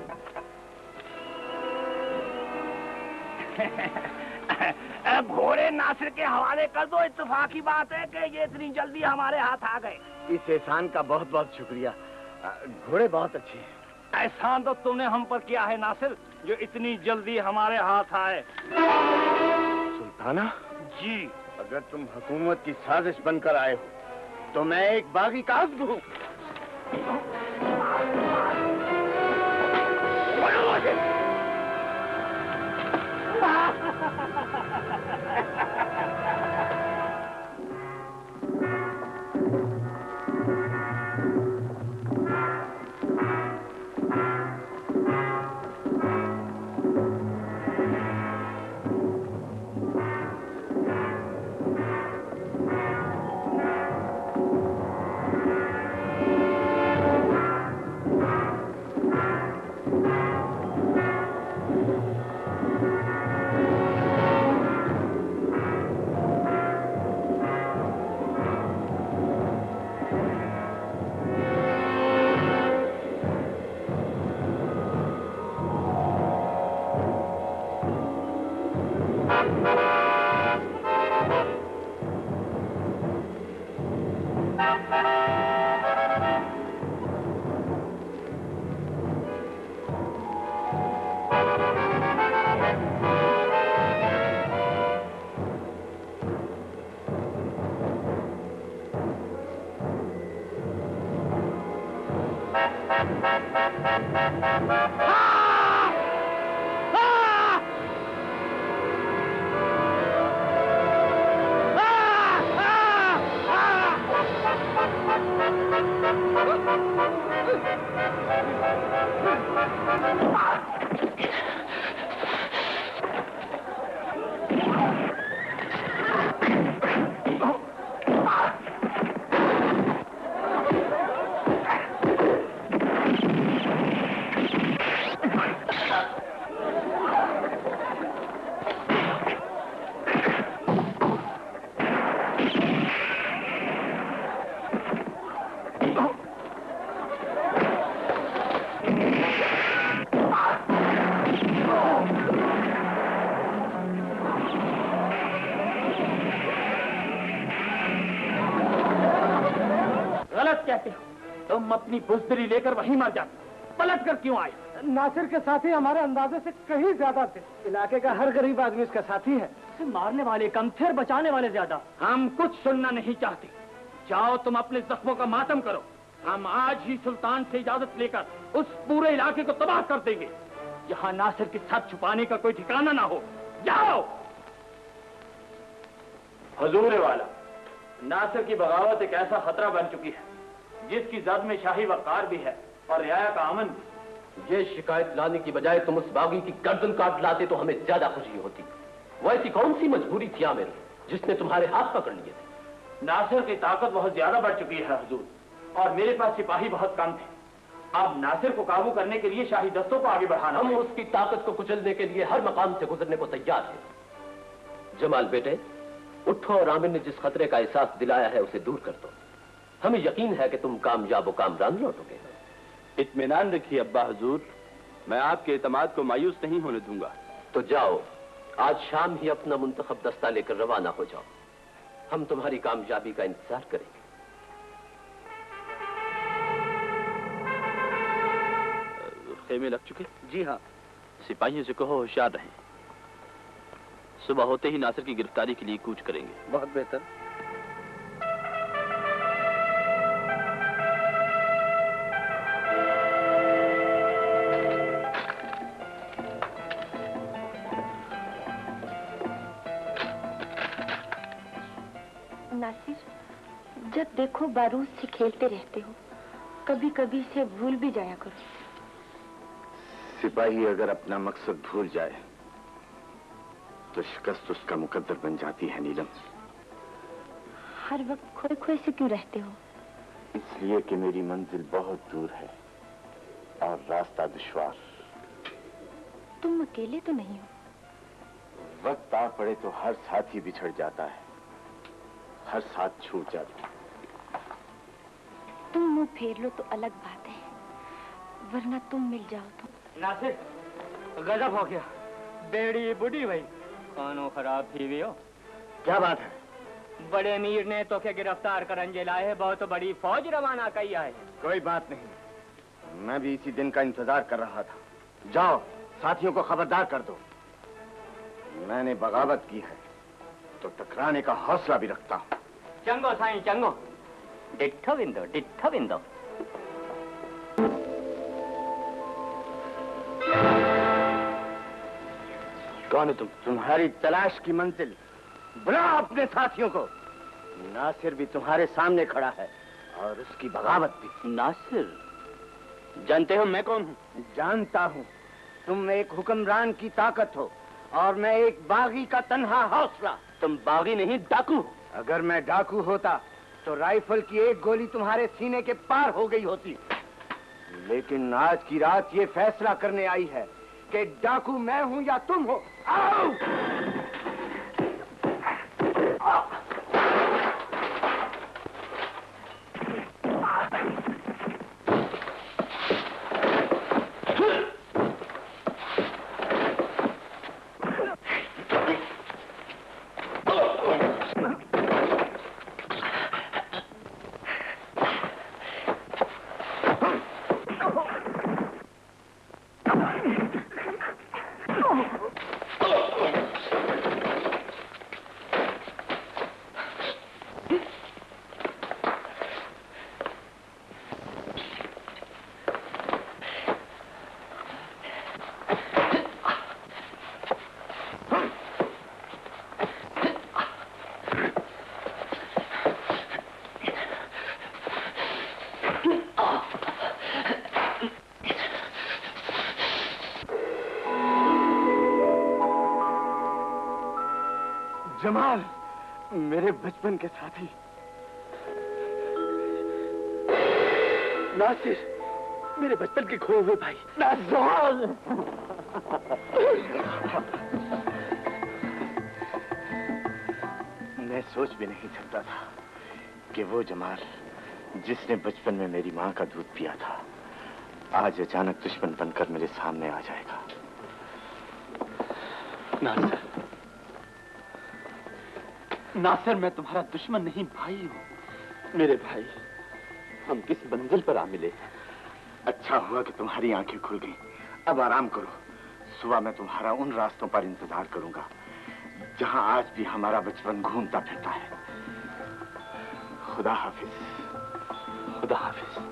घोड़े नासिर के हवाले कर दो। इत्तेफाकी बात है कि ये इतनी जल्दी हमारे हाथ आ गए। इस एहसान का बहुत बहुत शुक्रिया। घोड़े बहुत अच्छे हैं। एहसान तो तुमने हम पर किया है नासिर, जो इतनी जल्दी हमारे हाथ आए। सुल्ताना जी, अगर तुम हुकूमत की साजिश बनकर आए हो तो मैं एक बागी काज़ हूँ। गलत कहते हो, तुम अपनी बुज़दिली लेकर वहीं मर जाते, पलट कर क्यों आए? नासिर के साथी हमारे अंदाजे से कहीं ज्यादा थे। इलाके का हर गरीब आदमी इसका साथी है। इसे मारने वाले कम थे और बचाने वाले ज्यादा। हम कुछ सुनना नहीं चाहते। जाओ तुम अपने जख्मों का मातम करो। हम आज ही सुल्तान से इजाजत लेकर उस पूरे इलाके को तबाह कर देंगे। यहाँ नासिर के साथ छुपाने का कोई ठिकाना ना हो। जाओ। हुजूर वाला, नासिर की बगावत एक ऐसा खतरा बन चुकी है जिसकी जद में शाही वक़ार भी है और रियाया का अमन भी। ये शिकायत लाने की बजाय तुम उस बागी की गर्दन काट लाते तो हमें ज्यादा खुशी होती। वो ऐसी कौन सी मजबूरी थी आमिर जिसने तुम्हारे हाथ पकड़ लिए थे? नासिर की ताकत बहुत ज्यादा बढ़ चुकी है हुजूर, और मेरे पास सिपाही बहुत कम थे। अब नासिर को काबू करने के लिए शाही दस्तों को आगे बढ़ाना। हम उसकी ताकत को कुचलने के लिए हर मकाम से गुजरने को तैयार हैं। जमाल बेटे, उठो और आमिर ने जिस खतरे का एहसास दिलाया है उसे दूर कर दो। हमें यकीन है कि तुम कामयाब व कामरान लौटोगे। इत्मीनान रखिए अब्बा हुजूर, मैं आपके एतमाद को मायूस नहीं होने दूंगा। तो जाओ, आज शाम ही अपना मुंतखब दस्ता लेकर रवाना हो जाओ। हम तुम्हारी कामयाबी का इंतजार करेंगे। खेमे लग चुके? जी हाँ। सिपाहियों से कहो होशियार रहें। सुबह होते ही नासिर की गिरफ्तारी के लिए कूच करेंगे। बहुत बेहतर। नासिर, जब देखो बारूद से खेलते रहते हो, कभी कभी इसे भूल भी जाया करो। सिपाही अगर अपना मकसद भूल जाए तो शिकस्त उसका मुकद्दर बन जाती है नीलम। हर वक्त खोए खोए से क्यों रहते हो? इसलिए कि मेरी मंजिल बहुत दूर है और रास्ता दुश्वार। तुम अकेले तो नहीं हो? वक्त आ पड़े तो हर साथी बिछड़ जाता है, हर साथ छूट जाता है। तुम मुंह फेर लो तो अलग बात है, वरना तुम मिल जाओ तो। नासिर, गजब हो गया। बेड़ी बुढ़ी भाई, कानों खराब थी हो। क्या बात है? बड़े अमीर ने तो के गिरफ्तार करंजे लाए है, बहुत बड़ी फौज रवाना की है। कोई बात नहीं, मैं भी इसी दिन का इंतजार कर रहा था। जाओ, साथियों को खबरदार कर दो। मैंने बगावत की है तो टकराने का हौसला भी रखता हूँ। चंगो साईं चंगो, डिठो बिंदो डिठो बिंदो। कौन है तुम? तुम्हारी तलाश की मंजिल। बुलाओ अपने साथियों को। नासिर भी तुम्हारे सामने खड़ा है और उसकी बगावत भी। नासिर? जानते हो मैं कौन हूँ? जानता हूँ। तुम एक हुक्मरान की ताकत हो और मैं एक बागी का तन्हा हौसला। तुम बागी नहीं, डाकू। अगर मैं डाकू होता तो राइफल की एक गोली तुम्हारे सीने के पार हो गई होती। लेकिन आज की रात ये फैसला करने आई है कि डाकू मैं हूं या तुम हो। आओ! जमाल, मेरे बचपन के साथी। नासिर, मेरे बचपन के खोए हुए भाई। नासिर! मैं सोच भी नहीं सकता था कि वो जमाल जिसने बचपन में मेरी माँ का दूध पिया था, आज अचानक दुश्मन बनकर मेरे सामने आ जाएगा। नासिर, नासिर, मैं तुम्हारा दुश्मन नहीं, भाई हूँ। मेरे भाई, हम किस मंजिल पर आ मिले। अच्छा हुआ कि तुम्हारी आंखें खुल गईं। अब आराम करो। सुबह मैं तुम्हारा उन रास्तों पर इंतजार करूंगा जहां आज भी हमारा बचपन घूमता फिरता है। खुदा हाफिज। खुदा हाफिज।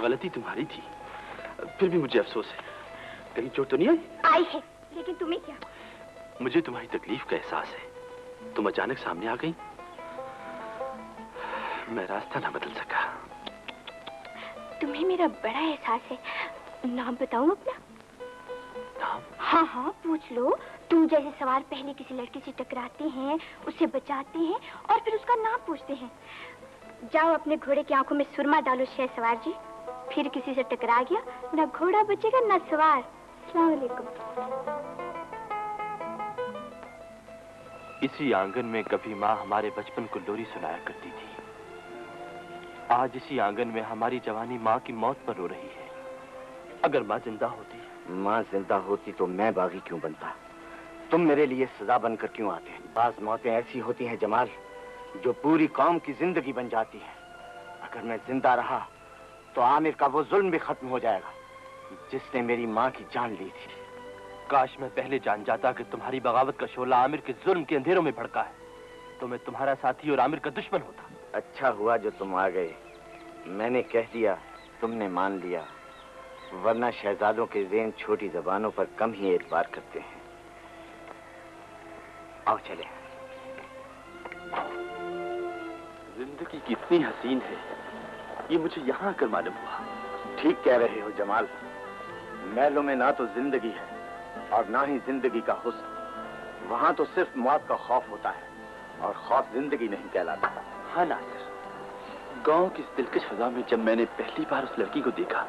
गलती तुम्हारी थी, फिर भी मुझे अफसोस है। कहीं चोट तो नहीं आई? आई है, लेकिन तुम्हें क्या? मुझे तुम्हारी तकलीफ का एहसास है। तुम अचानक सामने आ गई, मैं रास्ता ना बदल सका। तुम्हें मेरा बड़ा एहसास है। नाम बताऊं अपना? नाम? हाँ हाँ, पूछ लो। तुम जैसे सवार पहले किसी लड़के से टकराते हैं, उसे बचाते हैं और फिर उसका नाम पूछते हैं। जाओ अपने घोड़े की आंखों में सुरमा डालो शहसवार जी। फिर किसी से टकरा गया, ना घोड़ा बचेगा ना सवार। अस्सलाम वालेकुम। इसी आंगन में कभी माँ हमारे बचपन को लोरी सुनाया करती थी। आज इसी आंगन में हमारी जवानी माँ की मौत पर रो रही है। अगर माँ जिंदा होती। माँ जिंदा होती तो मैं बागी क्यों बनता? तुम मेरे लिए सजा बनकर क्यों आते? बास मौतें ऐसी होती हैं जमाल, जो पूरी कौम की जिंदगी बन जाती है। अगर मैं जिंदा रहा तो आमिर का वो जुल्म भी खत्म हो जाएगा जिसने मेरी माँ की जान ली थी। काश मैं पहले जान जाता कि तुम्हारी बगावत का शोला आमिर के जुल्म के अंधेरों में भड़का है, तो मैं तुम्हारा साथी और आमिर का दुश्मन होता। अच्छा हुआ जो तुम आ गए। मैंने कह दिया, तुमने मान लिया, वरना शहजादों के ज़हन छोटी जबानों पर कम ही एतबार करते हैं। आओ चले। जिंदगी कितनी हसीन है, ये मुझे यहाँ आकर मालूम हुआ। ठीक कह रहे हो जमाल। महलों में ना तो जिंदगी है और ना ही जिंदगी का हुस्न। वहाँ तो सिर्फ मौत का खौफ होता है और खौफ जिंदगी नहीं कहलाता। हाँ नासिर, गांव की इस दिलकश फिजा में जब मैंने पहली बार उस लड़की को देखा,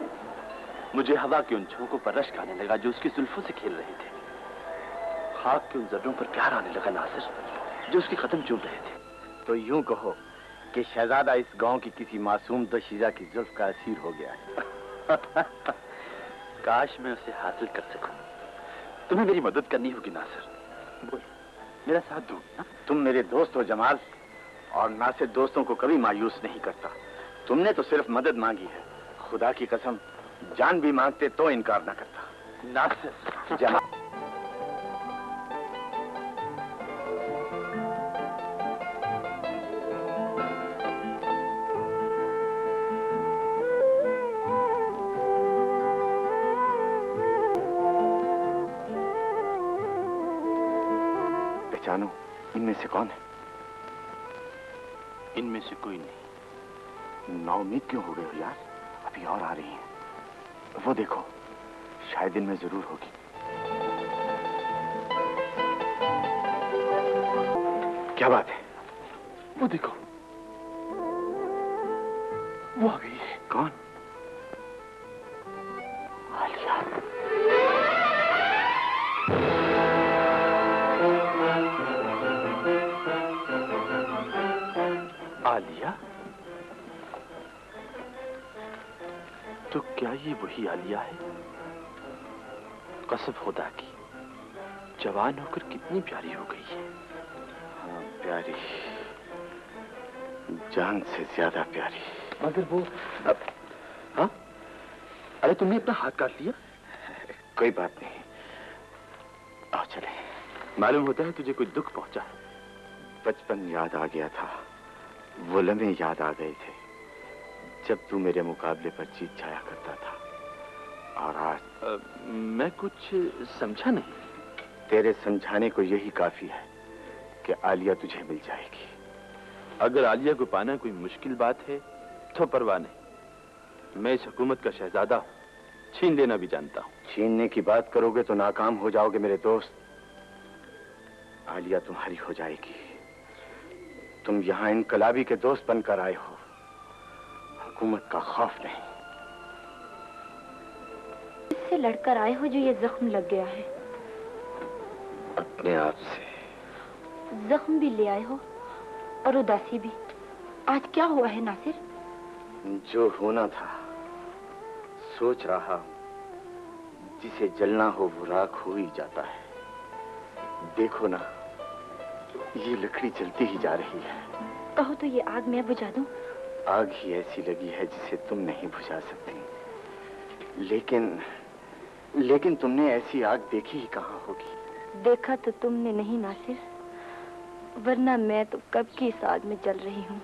मुझे हवा के उन झोंकों पर रश्क आने लगा जो उसकी जुल्फों से खेल रहे थे। खाक के उन जर्रों पर प्यार आने लगा नासिर, जो उसकी कदम चूम रहे थे। तो यूं कहो कि शहजादा इस गांव की किसी मासूम दशीजा की जुल्फ का असीर हो गया है। काश मैं उसे हासिल कर सकूं। तुम्हें मेरी मदद करनी होगी नासिर। बोल, मेरा साथ दो ना? तुम मेरे दोस्त हो जमाल, और नासिर दोस्तों को कभी मायूस नहीं करता। तुमने तो सिर्फ मदद मांगी है। खुदा की कसम, जान भी मांगते तो इनकार ना करता। नासिर जमाल, पहचानो, इनमें से कौन है? इनमें से कोई नहीं। नाउम्मीद क्यों हो गए हो यार? अभी और आ रही हैं। वो देखो, शायद इनमें जरूर होगी। क्या बात है? वो देखो, वो आ गई है। कौन? आलिया। आलिया? तो क्या ये वही आलिया है? कसम खुदा की, जवान होकर कितनी प्यारी हो गई है। हाँ, प्यारी, जान से ज्यादा प्यारी। मगर वो हाँ? अरे तुमने अपना हाथ काट लिया? कोई बात नहीं, आओ चले। मालूम होता है तुझे कोई दुख पहुंचा है। बचपन याद आ गया था, वो लम्हे याद आ गए थे जब तू मेरे मुकाबले पर जीत जाया करता था। और आज मैं कुछ समझा नहीं। तेरे समझाने को यही काफी है कि आलिया तुझे मिल जाएगी। अगर आलिया को पाना कोई मुश्किल बात है तो परवाह नहीं। मैं इस हुकूमत का शहजादा हूँ, छीन लेना भी जानता हूँ। छीनने की बात करोगे तो नाकाम हो जाओगे मेरे दोस्त। आलिया तुम्हारी हो जाएगी। तुम यहाँ इनकलाबी के दोस्त बनकर आए हो, हुकूमत का खौफ नहीं। इससे लड़कर आए हो जो ये जख्म लग गया है। अपने आप से जख्म भी ले आए हो और उदासी भी। आज क्या हुआ है नासिर? जो होना था सोच रहा हूं। जिसे जलना हो वो राख हो ही जाता है। देखो ना, ये लकड़ी जलती ही जा रही है। कहो तो ये आग मैं बुझा दूं? आग ही ऐसी लगी है जिसे तुम नहीं बुझा सकती। लेकिन तुमने ऐसी आग देखी ही कहाँ होगी? देखा तो तुमने नहीं नासिर, वरना मैं तो कब की इस आग में जल रही हूँ।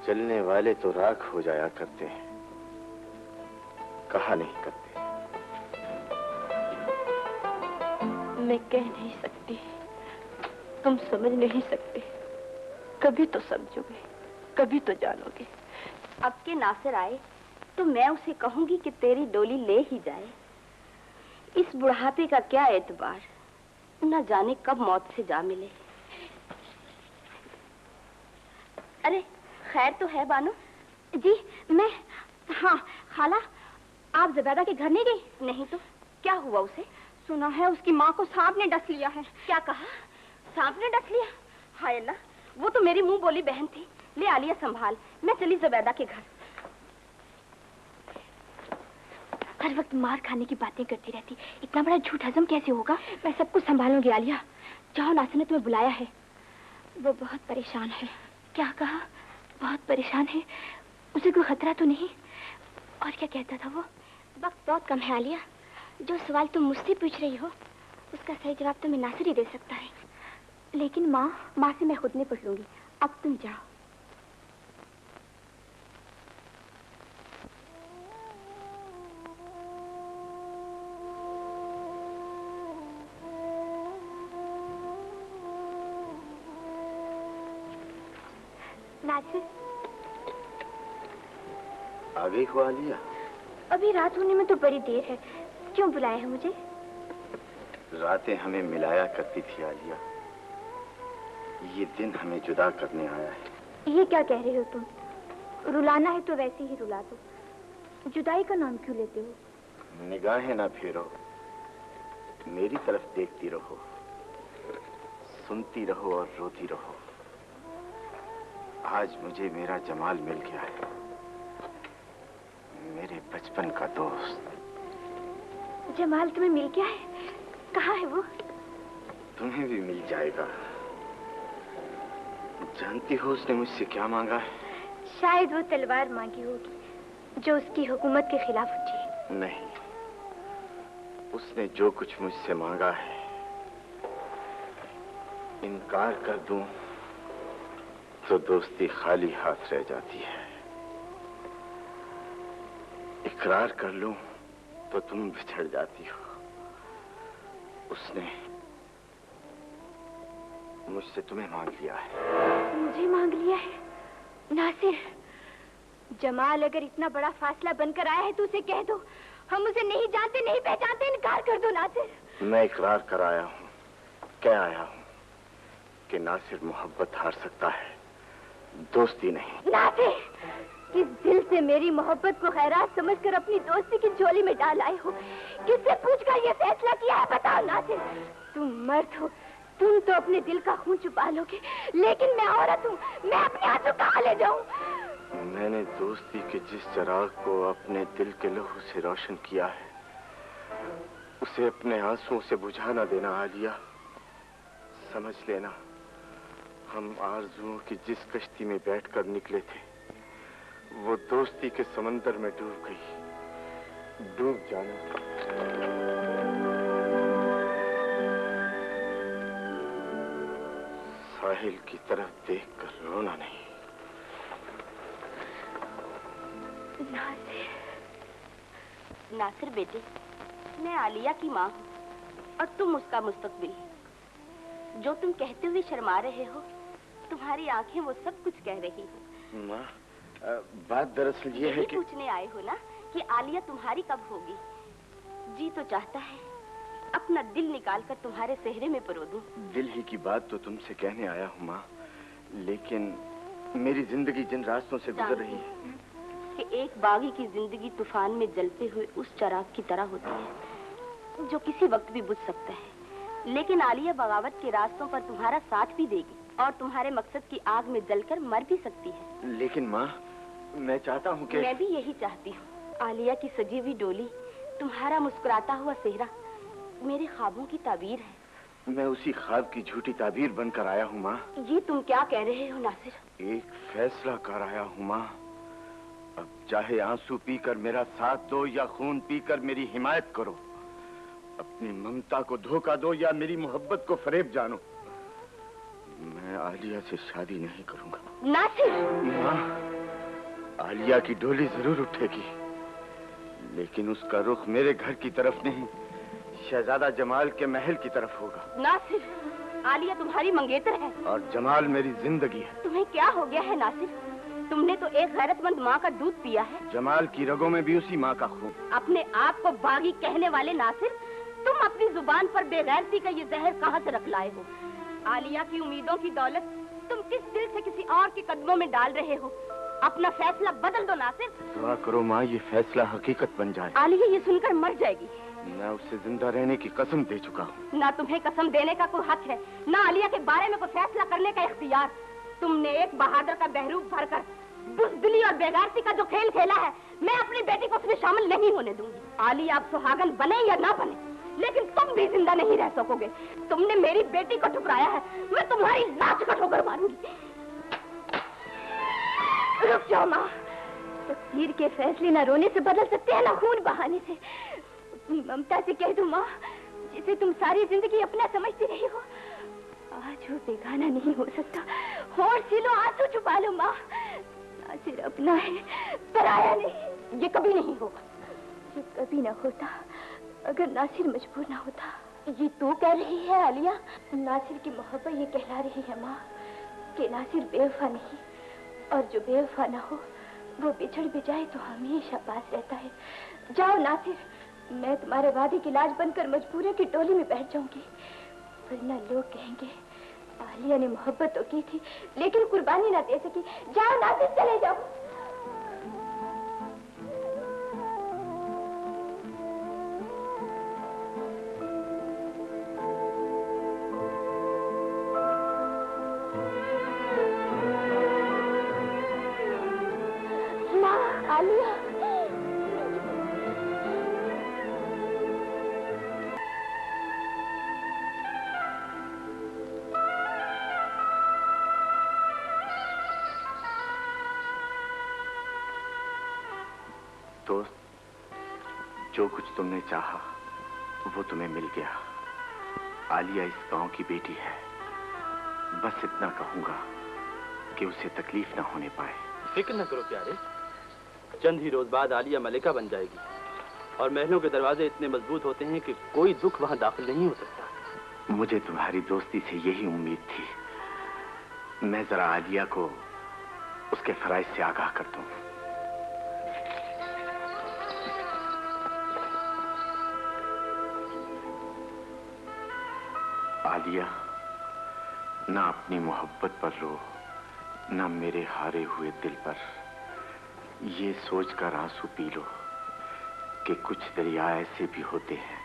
जलने वाले तो राख हो जाया करते हैं, कहा नहीं करते। मैं कह नहीं सकती, तुम समझ नहीं सकते। कभी तो समझोगे, कभी तो जानोगे। अब के नासिर आए तो मैं उसे कहूंगी कि तेरी डोली ले ही जाए। इस बुढ़ापे का क्या एतबार, न जाने कब मौत से जा मिले। अरे खैर तो है बानो? जी मैं, हाँ खाला, आप ज़ुबैदा के घर नहीं गई? नहीं तो क्या हुआ उसे? सुना है उसकी माँ को सांप ने डस लिया है। क्या कहा? सांप ने डस लिया? हाय अल्लाह, वो तो मेरी मुंह बोली बहन थी। ले आलिया संभाल, मैं चली ज़ुबैदा के घर। हर वक्त मार खाने की बातें करती रहती, इतना बड़ा झूठ हजम कैसे होगा? मैं सब कुछ संभालूंगी आलिया। जाओ, नासिर ने तुम्हें बुलाया है। वो बहुत परेशान है। क्या कहा? बहुत परेशान है? उसे कोई खतरा तो नहीं? और क्या कहता था वो? वक्त बहुत कम है आलिया। जो सवाल तुम मुझसे पूछ रही हो उसका सही जवाब तो मैं नासिर ही दे सकता है। लेकिन माँ से मैं खुद नहीं पूछ लूंगी। अब तुम जाओ। नासिर, आ गई को आलिया? अभी रात होने में तो बड़ी देर है। क्यों बुलाया है मुझे? रातें हमें मिलाया करती थी आलिया, ये दिन हमें जुदा करने आया है। ये क्या कह रहे हो तुम? रुलाना है तो वैसे ही रुला दो। जुदाई का नाम क्यों लेते हो? निगाहें ना फेरो, मेरी तरफ देखती रहो, सुनती रहो और रोती रहो। आज मुझे मेरा जमाल मिल गया है, मेरे बचपन का दोस्त। जमाल तुम्हें मिल गया है? कहाँ है वो? तुम्हें भी मिल जाएगा। जानती हो उसने मुझसे क्या मांगा है? शायद वो तलवार मांगी होगी जो उसकी हुकूमत के खिलाफ उठी। नहीं, उसने जो कुछ मुझसे मांगा है, इनकार कर दूं तो दोस्ती खाली हाथ रह जाती है। इकरार कर लूं तो तुम बिछड़ जाती हो। उसने मुझसे तुम्हें मांग लिया है। मुझे मांग लिया है? नासिर, जमाल अगर इतना बड़ा फासला बनकर आया है तो उसे कह दो हम उसे नहीं जानते, नहीं पहचानते, इनकार कर दो। नासिर, मैं इकरार कर आया हूं, कह आया हूं कि नासिर मोहब्बत हार सकता है, दोस्ती नहीं। नासिर, किस दिल से मेरी मोहब्बत को खैरात समझकर अपनी दोस्ती की झोली में डाल आए हो? किससे पूछकर ये फैसला किया है? बताओ नासिर। तुम मर्द हो, तुम तो अपने दिल का खून छुपा लोगे, लेकिन मैं औरत हूँ, मैं अपने आंसू कहाँ ले जाऊँ? मैंने दोस्ती के जिस चिराग को अपने दिल के लहू से रोशन किया है, उसे अपने आंसुओं से बुझा न देना आलिया। समझ लेना, हम आरज़ुओं की जिस कश्ती में बैठकर निकले थे, वो दोस्ती के समंदर में डूब गई। डूब जाना। साहिल की तरफ देखकर रोना नहीं। नासिर, नासिर बेटे, मैं आलिया की माँ हूँ और तुम उसका मुस्तकबिल। जो तुम कहते हुए शर्मा रहे हो, तुम्हारी आंखें वो सब कुछ कह रही है। माँ, बात दरअसल ये है कि पूछने आए हो ना कि आलिया तुम्हारी कब होगी? जी तो चाहता है अपना दिल निकालकर तुम्हारे सेहरे में परो दूं। दिल ही की बात तो तुमसे कहने आया हूँ माँ, लेकिन मेरी जिंदगी जिन रास्तों से गुजर रही है कि एक बागी की जिंदगी तूफान में जलते हुए उस चिराग की तरह होती है जो किसी वक्त भी बुझ सकता है। लेकिन आलिया बगावत के रास्तों पर तुम्हारा साथ भी देगी और तुम्हारे मकसद की आग में जलकर मर भी सकती है। लेकिन माँ, मैं चाहता हूँ कि मैं भी यही चाहती हूँ। आलिया की सजी हुई डोली, तुम्हारा मुस्कुराता हुआ चेहरा मेरे ख्वाबों की ताबीर है। मैं उसी ख्वाब की झूठी ताबीर बनकर आया हूँ माँ। ये तुम क्या कह रहे हो नासिर? एक फैसला कर आया हूँ माँ। अब चाहे आंसू पीकर मेरा साथ दो या खून पीकर मेरी हिमायत करो, अपनी ममता को धोखा दो या मेरी मोहब्बत को फरेब जानो, मैं आलिया से शादी नहीं करूंगा। नासिर! माँ, आलिया की डोली जरूर उठेगी, लेकिन उसका रुख मेरे घर की तरफ नहीं, शहजादा जमाल के महल की तरफ होगा। नासिर, आलिया तुम्हारी मंगेतर है और जमाल मेरी जिंदगी है। तुम्हें क्या हो गया है नासिर? तुमने तो एक गैरतमंद माँ का दूध पिया है। जमाल की रगों में भी उसी माँ का खून। अपने आप को बागी कहने वाले नासिर, तुम अपनी जुबान पर बेगैरती का ये जहर कहाँ से रख लाए हो? आलिया की उम्मीदों की दौलत तुम किस दिल से किसी और के कदमों में डाल रहे हो? अपना फैसला बदल दो नासिर। दुआ करो माँ, ये फैसला हकीकत बन जाए। आलिया ये सुनकर मर जाएगी। मैं उससे जिंदा रहने की कसम दे चुका हूँ। ना तुम्हें कसम देने का कोई हक है, ना आलिया के बारे में कोई फैसला करने का इख्तियार। तुमने एक बहादुर का बहरूप भरकर बुज़दिली और बेगारती का जो खेल खेला है, मैं अपनी बेटी को उसमें शामिल नहीं होने दूंगी। आलिया आप सुहागन बने या ना बने, लेकिन तुम भी जिंदा नहीं रह सकोगे। तुमने मेरी बेटी को ठुकराया है, मैं तुम्हारी लाश का ठोकर मारूंगी। रुक जाओ माँ, तकदीर के फैसले ना रोने से बदल सकते हैं, ना खून बहाने से। अपनी ममता से कह दो माँ, जिसे तुम सारी जिंदगी अपना समझती रही हो, आज वो बेगाना नहीं हो सकता। होश से लो, आंसू छुपा लो माँ। नासिर अपना है, पराया नहीं। ये कभी नहीं होगा। ये कभी ना होता अगर नासिर मजबूर ना होता। ये तू कह रही है आलिया? नासिर की मोहब्बत ये कहला रही है माँ कि नासिर बेवफा नहीं, और जो बेवफा ना हो वो बिछड़ भी जाए तो हमेशा पास रहता है। जाओ नासिर, मैं तुम्हारे वादे की लाज बनकर मजबूरी की टोली में बैठ जाऊंगी, वरना लोग कहेंगे आलिया ने मोहब्बत तो की थी लेकिन कुर्बानी ना दे सकी। जाओ नासिर, चले जाओ। माँ, आलिया। दोस्त, जो कुछ तुमने चाहा वो तुम्हें मिल गया। आलिया इस गांव की बेटी है। बस इतना कहूंगा कि उसे तकलीफ ना होने पाए। फिक्र न करो प्यारे, चंद ही रोज बाद आलिया मलिका बन जाएगी, और महलों के दरवाजे इतने मजबूत होते हैं कि कोई दुख वहां दाखिल नहीं हो सकता। मुझे तुम्हारी दोस्ती से यही उम्मीद थी। मैं जरा आलिया को उसके फराइज से आगाह कर दूं। आलिया, ना अपनी मोहब्बत पर रो, ना मेरे हारे हुए दिल पर। ये सोचकर आंसू पी लो कि कुछ दरिया ऐसे भी होते हैं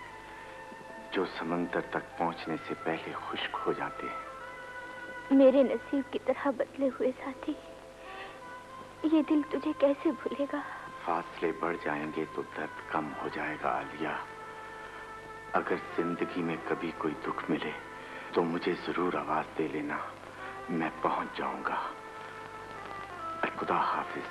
जो समंदर तक पहुंचने से पहले खुश्क हो जाते हैं। मेरे नसीब की तरह बदले हुए साथी, ये दिल तुझे कैसे भूलेगा? फासले बढ़ जाएंगे तो दर्द कम हो जाएगा आलिया। अगर जिंदगी में कभी कोई दुख मिले तो मुझे जरूर आवाज दे लेना, मैं पहुंच जाऊंगा। खुदा हाफिज।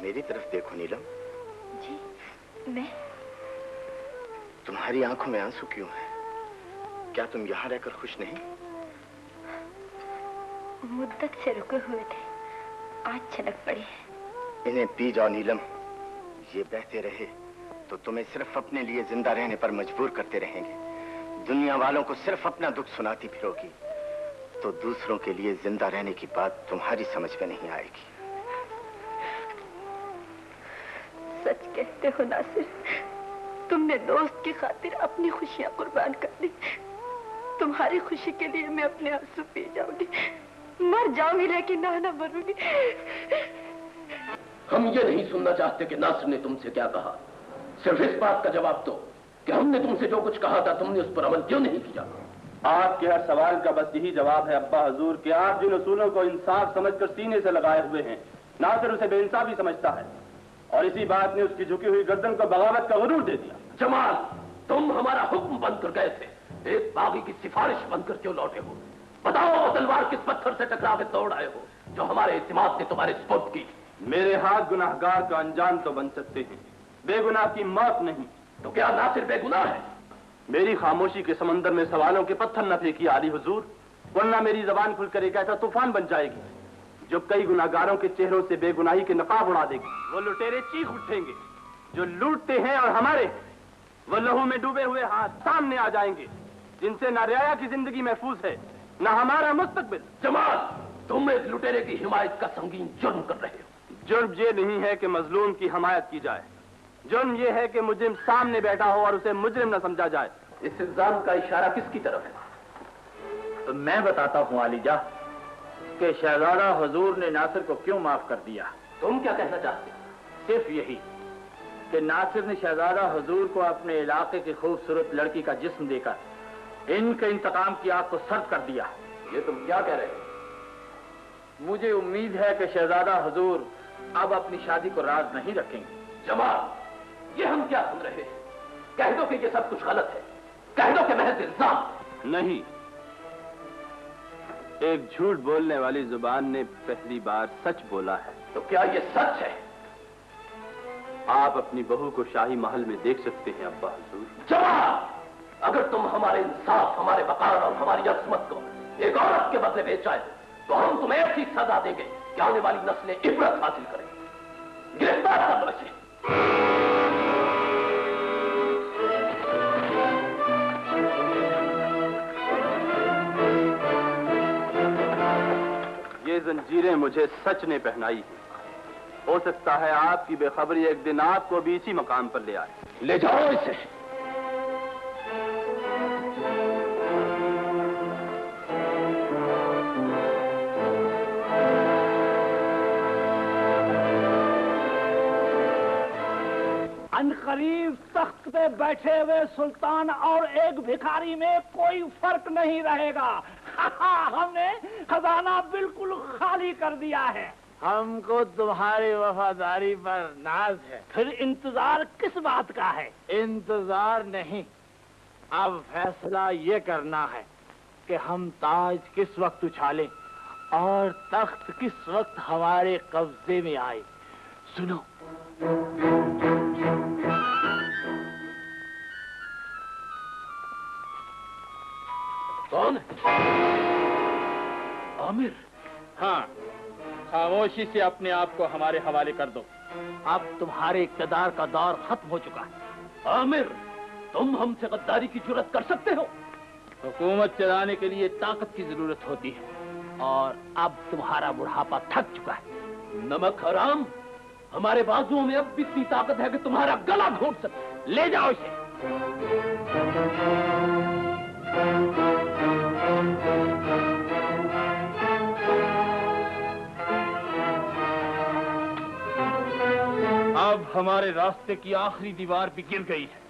मेरी तरफ देखो नीलम। जी, मैं? तुम्हारी आंखों में आंसू क्यों है? क्या तुम यहाँ रहकर खुश नहीं? मुद्दत से रुके हुए थे, आज छलक पड़ी है। इन्हें पी जाओ नीलम। ये बहते रहे तो तुम्हें सिर्फ अपने लिए जिंदा रहने पर मजबूर करते रहेंगे। दुनिया वालों को सिर्फ अपना दुख सुनाती फिरोगी तो दूसरों के लिए जिंदा रहने की बात तुम्हारी समझ में नहीं आएगी। सच कहते हो नासिर, तुमने दोस्त की खातिर अपनी खुशियां कुर्बान कर दी। तुम्हारी खुशी के लिए मैं अपने आंसू पी जाऊंगी, मर जाऊंगी, लेकिन ना मरूंगी। हम ये नहीं सुनना चाहते कि नासिर ने तुमसे क्या कहा। सिर्फ इस बात का जवाब दो कि हमने तुमसे जो कुछ कहा था तुमने उस पर अमल क्यों नहीं किया। आपके हर सवाल का बस यही जवाब है अब्बा हजूर कि आप जिन उसूलों को इंसाफ समझकर सीने से लगाए हुए हैं, नासिर उसे बेइंसाफी समझता है और इसी बात ने उसकी झुकी हुई गर्दन को बगावत का गुरूर दे दिया। जमाल, तुम हमारा हुक्म बनकर गए थे, एक बागी की सिफारिश बनकर क्यों लौटे हो? बताओ वो तलवार किस पत्थर से टकरा के तोड़ आए हो जो हमारे इत्मीनान ने तुम्हारे सुपुर्द की? मेरे हाथ गुनाहगार का अनजान तो बन सकते हैं, बेगुनाह की मौत नहीं। तो क्या नासिर बेगुनाह है? मेरी खामोशी के समंदर में सवालों के पत्थर न फेंकी आली हुजूर, वरना मेरी जबान खुलकर एक ऐसा तूफान बन जाएगी जो कई गुनाहगारों के चेहरों से बेगुनाही के नकाब उड़ा देगी। वो लुटेरे चीख उठेंगे जो लूटते हैं और हमारे, वो लहू में डूबे हुए हाथ सामने आ जाएंगे जिनसे न रियाया की जिंदगी महफूज है न हमारा मुस्तकबिल। जमाल, तुम इस लुटेरे की हिमायत का संगीन जुर्म कर रहे हो। जुर्म ये नहीं है कि मजलूम की हिमायत की जाए, जुर्म ये है कि मुजरिम सामने बैठा हो और उसे मुजरिम न समझा जाए। इस इल्जाम का इशारा किसकी तरफ है? तो मैं बताता हूँ आलिजा कि शहजादा हुजूर ने नासिर को क्यों माफ कर दिया। तुम क्या कहना चाहते हो? सिर्फ यही कि नासिर ने शहजादा हुजूर को अपने इलाके की खूबसूरत लड़की का जिस्म देकर इनके इंतकाम की आग को सर्द कर दिया। ये तुम क्या कह रहे हो? मुझे उम्मीद है कि शहजादा हुजूर अब अपनी शादी को राज नहीं रखेंगे। जमाल, ये हम क्या सुन रहे हैं? कह दो कि ये सब कुछ गलत है, कह दो कि महज इल्जाम। नहीं, एक झूठ बोलने वाली जुबान ने पहली बार सच बोला है। तो क्या ये सच है? आप अपनी बहू को शाही महल में देख सकते हैं अब्बा हुजूर। जमाल, अगर तुम हमारे इंसाफ, हमारे वकार और हमारी अजमत को एक औरत के बदले बेच आए तो हम तुम्हें ऐसी सजा देंगे कि आने वाली नस्लें इबरत हासिल करें। गिरफ्तार कर लो इसे। ये जंजीरें मुझे सच ने पहनाई है। हो सकता है आपकी बेखबरी एक दिन आपको भी इसी मकाम पर ले आए। ले जाओ इसे। अनकरीब तख्त पे बैठे हुए सुल्तान और एक भिखारी में कोई फर्क नहीं रहेगा। हमने खजाना बिल्कुल खाली कर दिया है। हमको तुम्हारी वफादारी पर नाज है। फिर इंतजार किस बात का है? इंतजार नहीं, अब फैसला ये करना है कि हम ताज किस वक्त उछालें और तख्त किस वक्त हमारे कब्जे में आए। सुनो, कौन? आमिर। हाँ, खामोशी से अपने आप को हमारे हवाले कर दो। अब तुम्हारे इक़्तिदार का दौर खत्म हो चुका है। आमिर, तुम हमसे गद्दारी की जुर्रत कर सकते हो? हुकूमत चलाने के लिए ताकत की जरूरत होती है और अब तुम्हारा बुढ़ापा थक चुका है। नमक हराम, हमारे बाजुओं में अब भी इतनी ताकत है कि तुम्हारा गला घोंट सकते। ले जाओ इसे। अब हमारे रास्ते की आखिरी दीवार भी गिर गई है।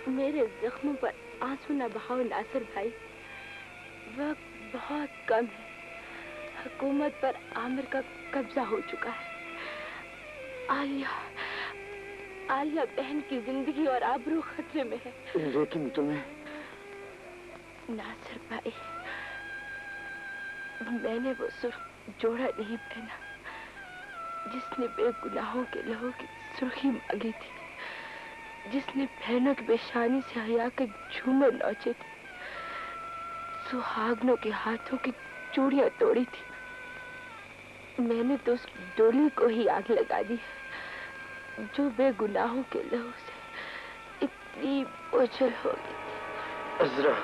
मेरे जख्मों पर आंसू न बहाओ नासिर भाई, वक्त बहुत कम है। हुकूमत पर आमिर का कब्जा हो चुका है। आलिया बहन की जिंदगी और आबरू खतरे में है। लेकिन तुम्हें नासिर भाई, मैंने वो सुर्ख जोड़ा नहीं पहना जिसने बेगुनाहों के लहू की सुर्खी मांगी थी, जिसने बहनों की पेशानी से हया के झूमर नोचे थे, सुहागनों के हाथों की चूड़ियां तोड़ी थी। मैंने तो उस डोली को ही आग लगा दी जो बेगुनाहों के लहू से इतनी बोझल हो गई थी। अज़रा,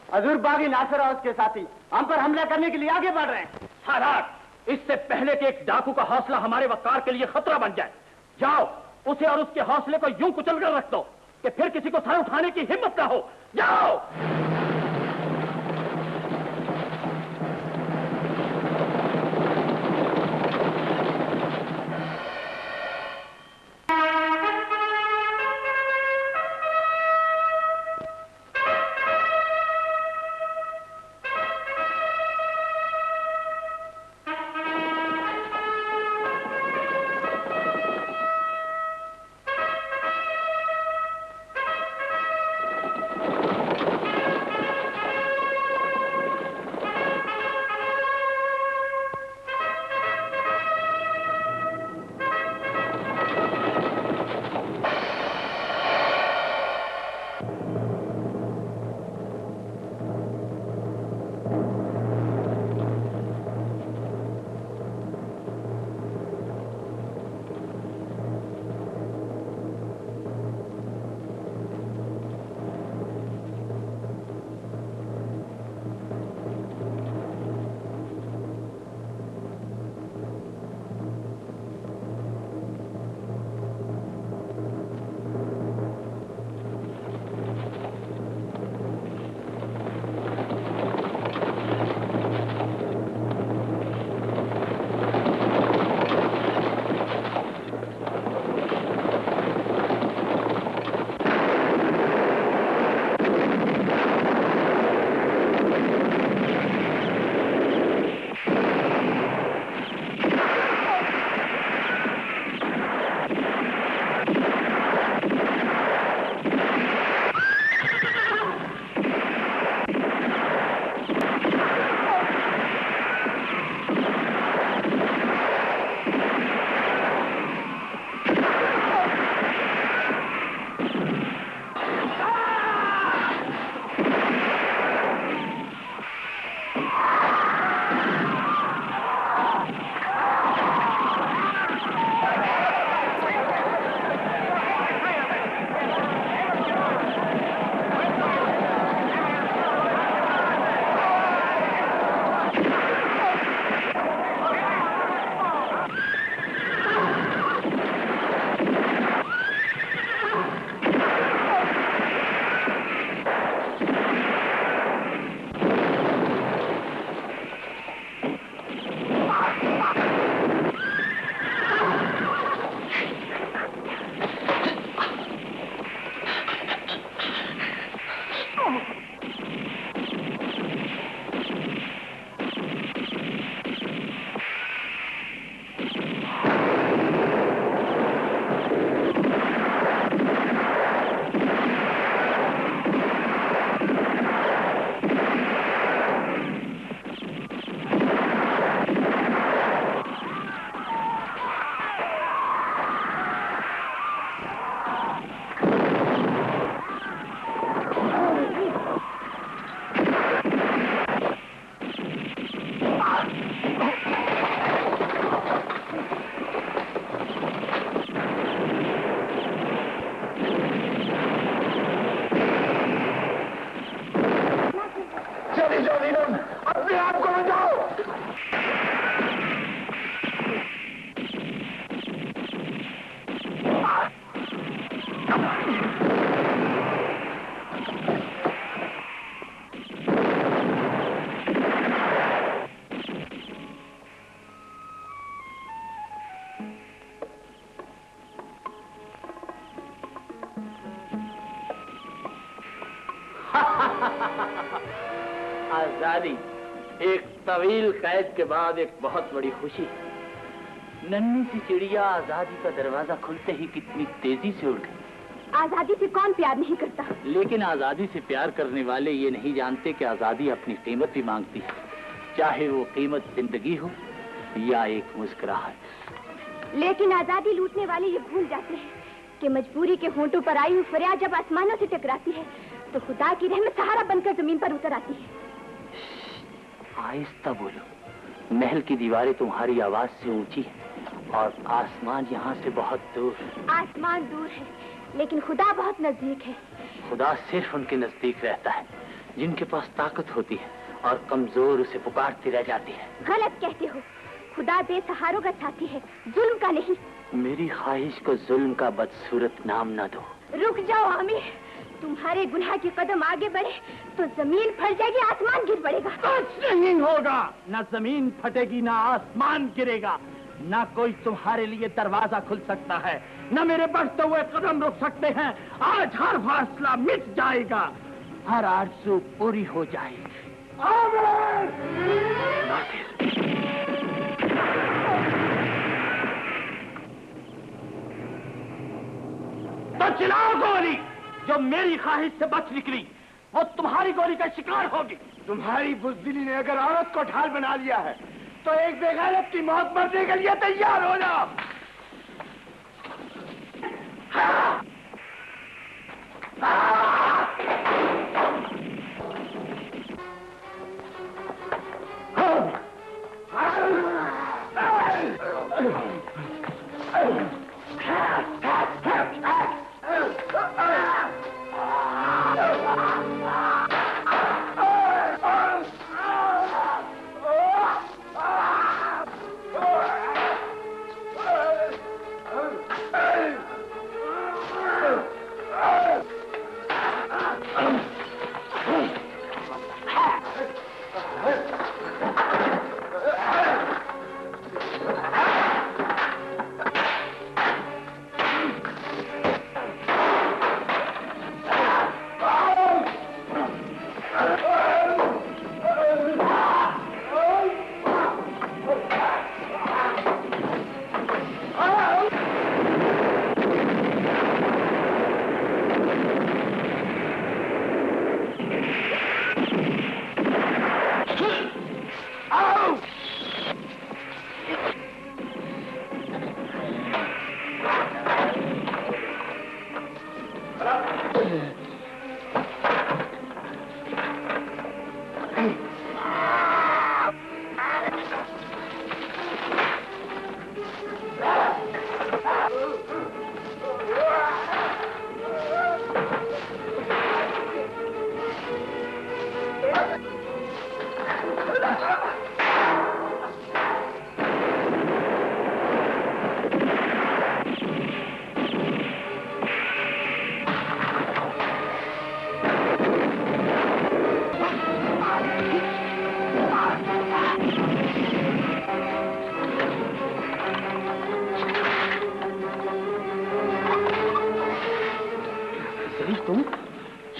हजूर बागी नासिर और उसके साथी हम पर हमला करने के लिए आगे बढ़ रहे हैं। सादात, इससे पहले कि एक डाकू का हौसला हमारे वकार के लिए खतरा बन जाए, जाओ उसे और उसके हौसले को यूं कुचल कर रख दो कि फिर किसी को सर उठाने की हिम्मत ना हो। जाओ। आजादी, एक तवील कैद के बाद एक बहुत बड़ी खुशी। नन्ही सी चिड़िया आजादी का दरवाजा खुलते ही कितनी तेजी से उड़ गई। आजादी से कौन प्यार नहीं करता? लेकिन आजादी से प्यार करने वाले ये नहीं जानते कि आजादी अपनी कीमत भी मांगती है, चाहे वो कीमत जिंदगी हो या एक मुस्कुराहट। लेकिन आजादी लूटने वाले ये भूल जाते हैं कि मजबूरी के होंठों पर आई हुई फरियाद जब आसमानों से टकराती है तो खुदा की रहमत सहारा बनकर जमीन पर उतर आती है। आहिस्ता बोलो, महल की दीवारें तुम्हारी आवाज से ऊंची है और आसमान यहाँ से बहुत दूर। आसमान दूर है लेकिन खुदा बहुत नजदीक है। खुदा सिर्फ उनके नजदीक रहता है जिनके पास ताकत होती है और कमजोर उसे पुकारती रह जाती है। गलत कहते हो। खुदा बेसहारों का साथी है, जुल्म का नहीं। मेरी ख्वाहिश को जुल्म का बदसूरत नाम ना दो। रुक जाओ आमिर, तुम्हारे गुनाह के कदम आगे बढ़े तो जमीन फट जाएगी, आसमान गिर पड़ेगा। कुछ नहीं होगा, ना जमीन फटेगी ना आसमान गिरेगा, ना कोई तुम्हारे लिए दरवाजा खुल सकता है, ना मेरे बढ़ते हुए कदम रुक सकते हैं। आज हर फासला मिट जाएगा, हर आरज़ू पूरी हो जाएगी। तो चलाओ गोली, जो मेरी ख्वाहिश से बच निकली वो तुम्हारी गोली का शिकार होगी। तुम्हारी बुज़दिली ने अगर औरत को ढाल बना लिया है तो एक बेगैरत की मौत मरने के लिए तैयार हो जाओ।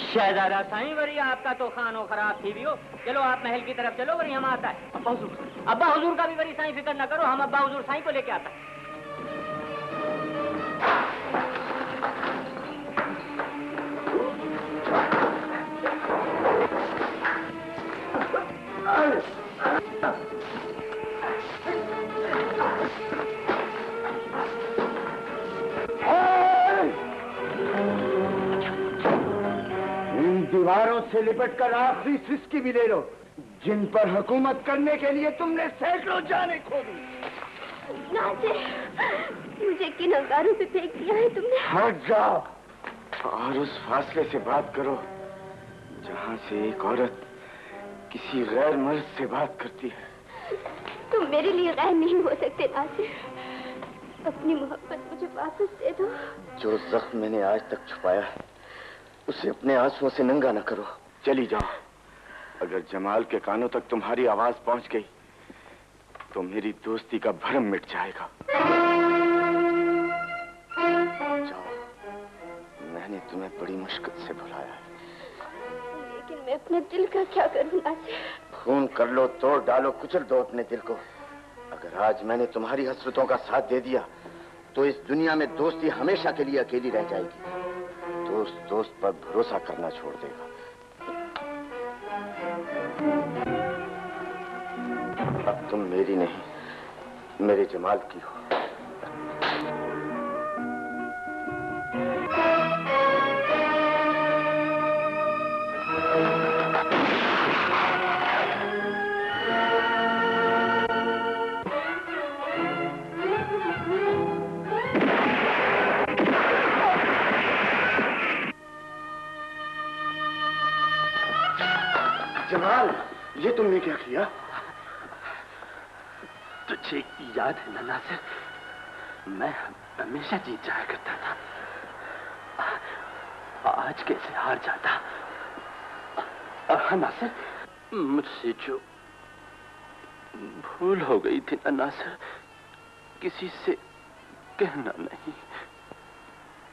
शहजादा साईं वरी आपका तो खानो खराब थी भी हो। चलो आप महल की तरफ चलो, वरी हम आता है। अब्बा हुजूर का भी वरी साईं फिक्र न करो, हम अब्बा हुजूर साईं को लेके आता है। दीवारों से लिपटकर आखिरी सिसकी भी ले लो, जिन पर हुकूमत करने के लिए तुमने सैकड़ों जाने खो दी। नासिर, मुझे किन अंगारों पे फेंक दिया है तुमने? हट जाओ और उस फासले से बात करो जहाँ से एक औरत किसी गैर मर्द से बात करती है। तुम मेरे लिए गैर नहीं हो सकते नासिर, अपनी मोहब्बत मुझे वापस दे दो। जो जख्म मैंने आज तक छुपाया है उसे अपने आंसुओं से नंगा न करो। चली जाओ, अगर जमाल के कानों तक तुम्हारी आवाज पहुंच गई तो मेरी दोस्ती का भरम मिट जाएगा। जाओ, मैंने तुम्हें बड़ी मुश्किल से बुलाया है। लेकिन मैं अपने दिल का क्या करूं नासिर? खून कर लो, तोड़ डालो, कुचल दो अपने दिल को। अगर आज मैंने तुम्हारी हसरतों का साथ दे दिया तो इस दुनिया में दोस्ती हमेशा के लिए अकेली रह जाएगी। दोस्त दोस्त पर भरोसा करना छोड़ देगा। अब तुम मेरी नहीं, मेरे जमाल की हो। तुमने क्या किया? तुझे याद है ना नासिर, मैं हमेशा जीत जाया करता था। आज कैसे हार जाता? नासिर, मुझसे जो भूल हो गई थी ना नासिर, किसी से कहना नहीं।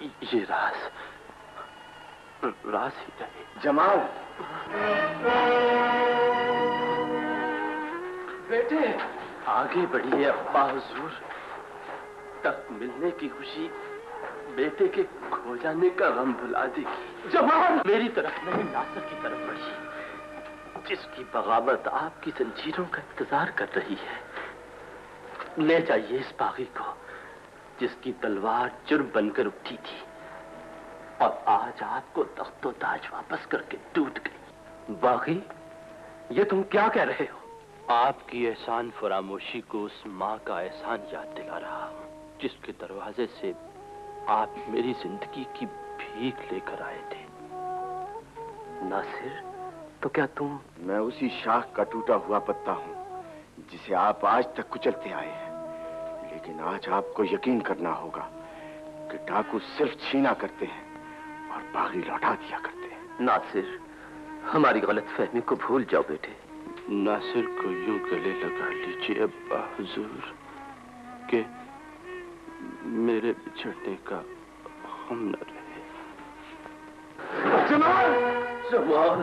ये राज ही रहे। जमाल, बेटे आगे बढ़िए अब्बा हुजूर। तख्त मिलने की खुशी बेटे के खो जाने का गम भुला देगी। जमाल मेरी तरफ नहीं, नासिर की तरफ बढ़िए, जिसकी बगावत आपकी जंजीरों का इंतजार कर रही है। ले जाइए इस बागी को, जिसकी तलवार जुर्म बनकर उठी थी और आज आपको तख्तो ताज वापस करके टूट गई। बागी, ये तुम क्या कह रहे हो? आपकी एहसान फरामोशी को उस माँ का एहसान याद दिला रहा हूँ, जिसके दरवाजे से आप मेरी जिंदगी की भीख लेकर आए थे। नासिर, तो क्या तुम? मैं उसी शाख का टूटा हुआ पत्ता हूँ जिसे आप आज तक कुचलते आए हैं, लेकिन आज आपको यकीन करना होगा कि डाकू सिर्फ छीना करते हैं और बागी लौटा दिया करते हैं। नासिर, हमारी गलतफहमी को भूल जाओ बेटे। नासिर को यूं गले लगा लीजिए अब्बा हुजूर कि मेरे बिछड़ने का गम न रहे। जमाल! जमाल!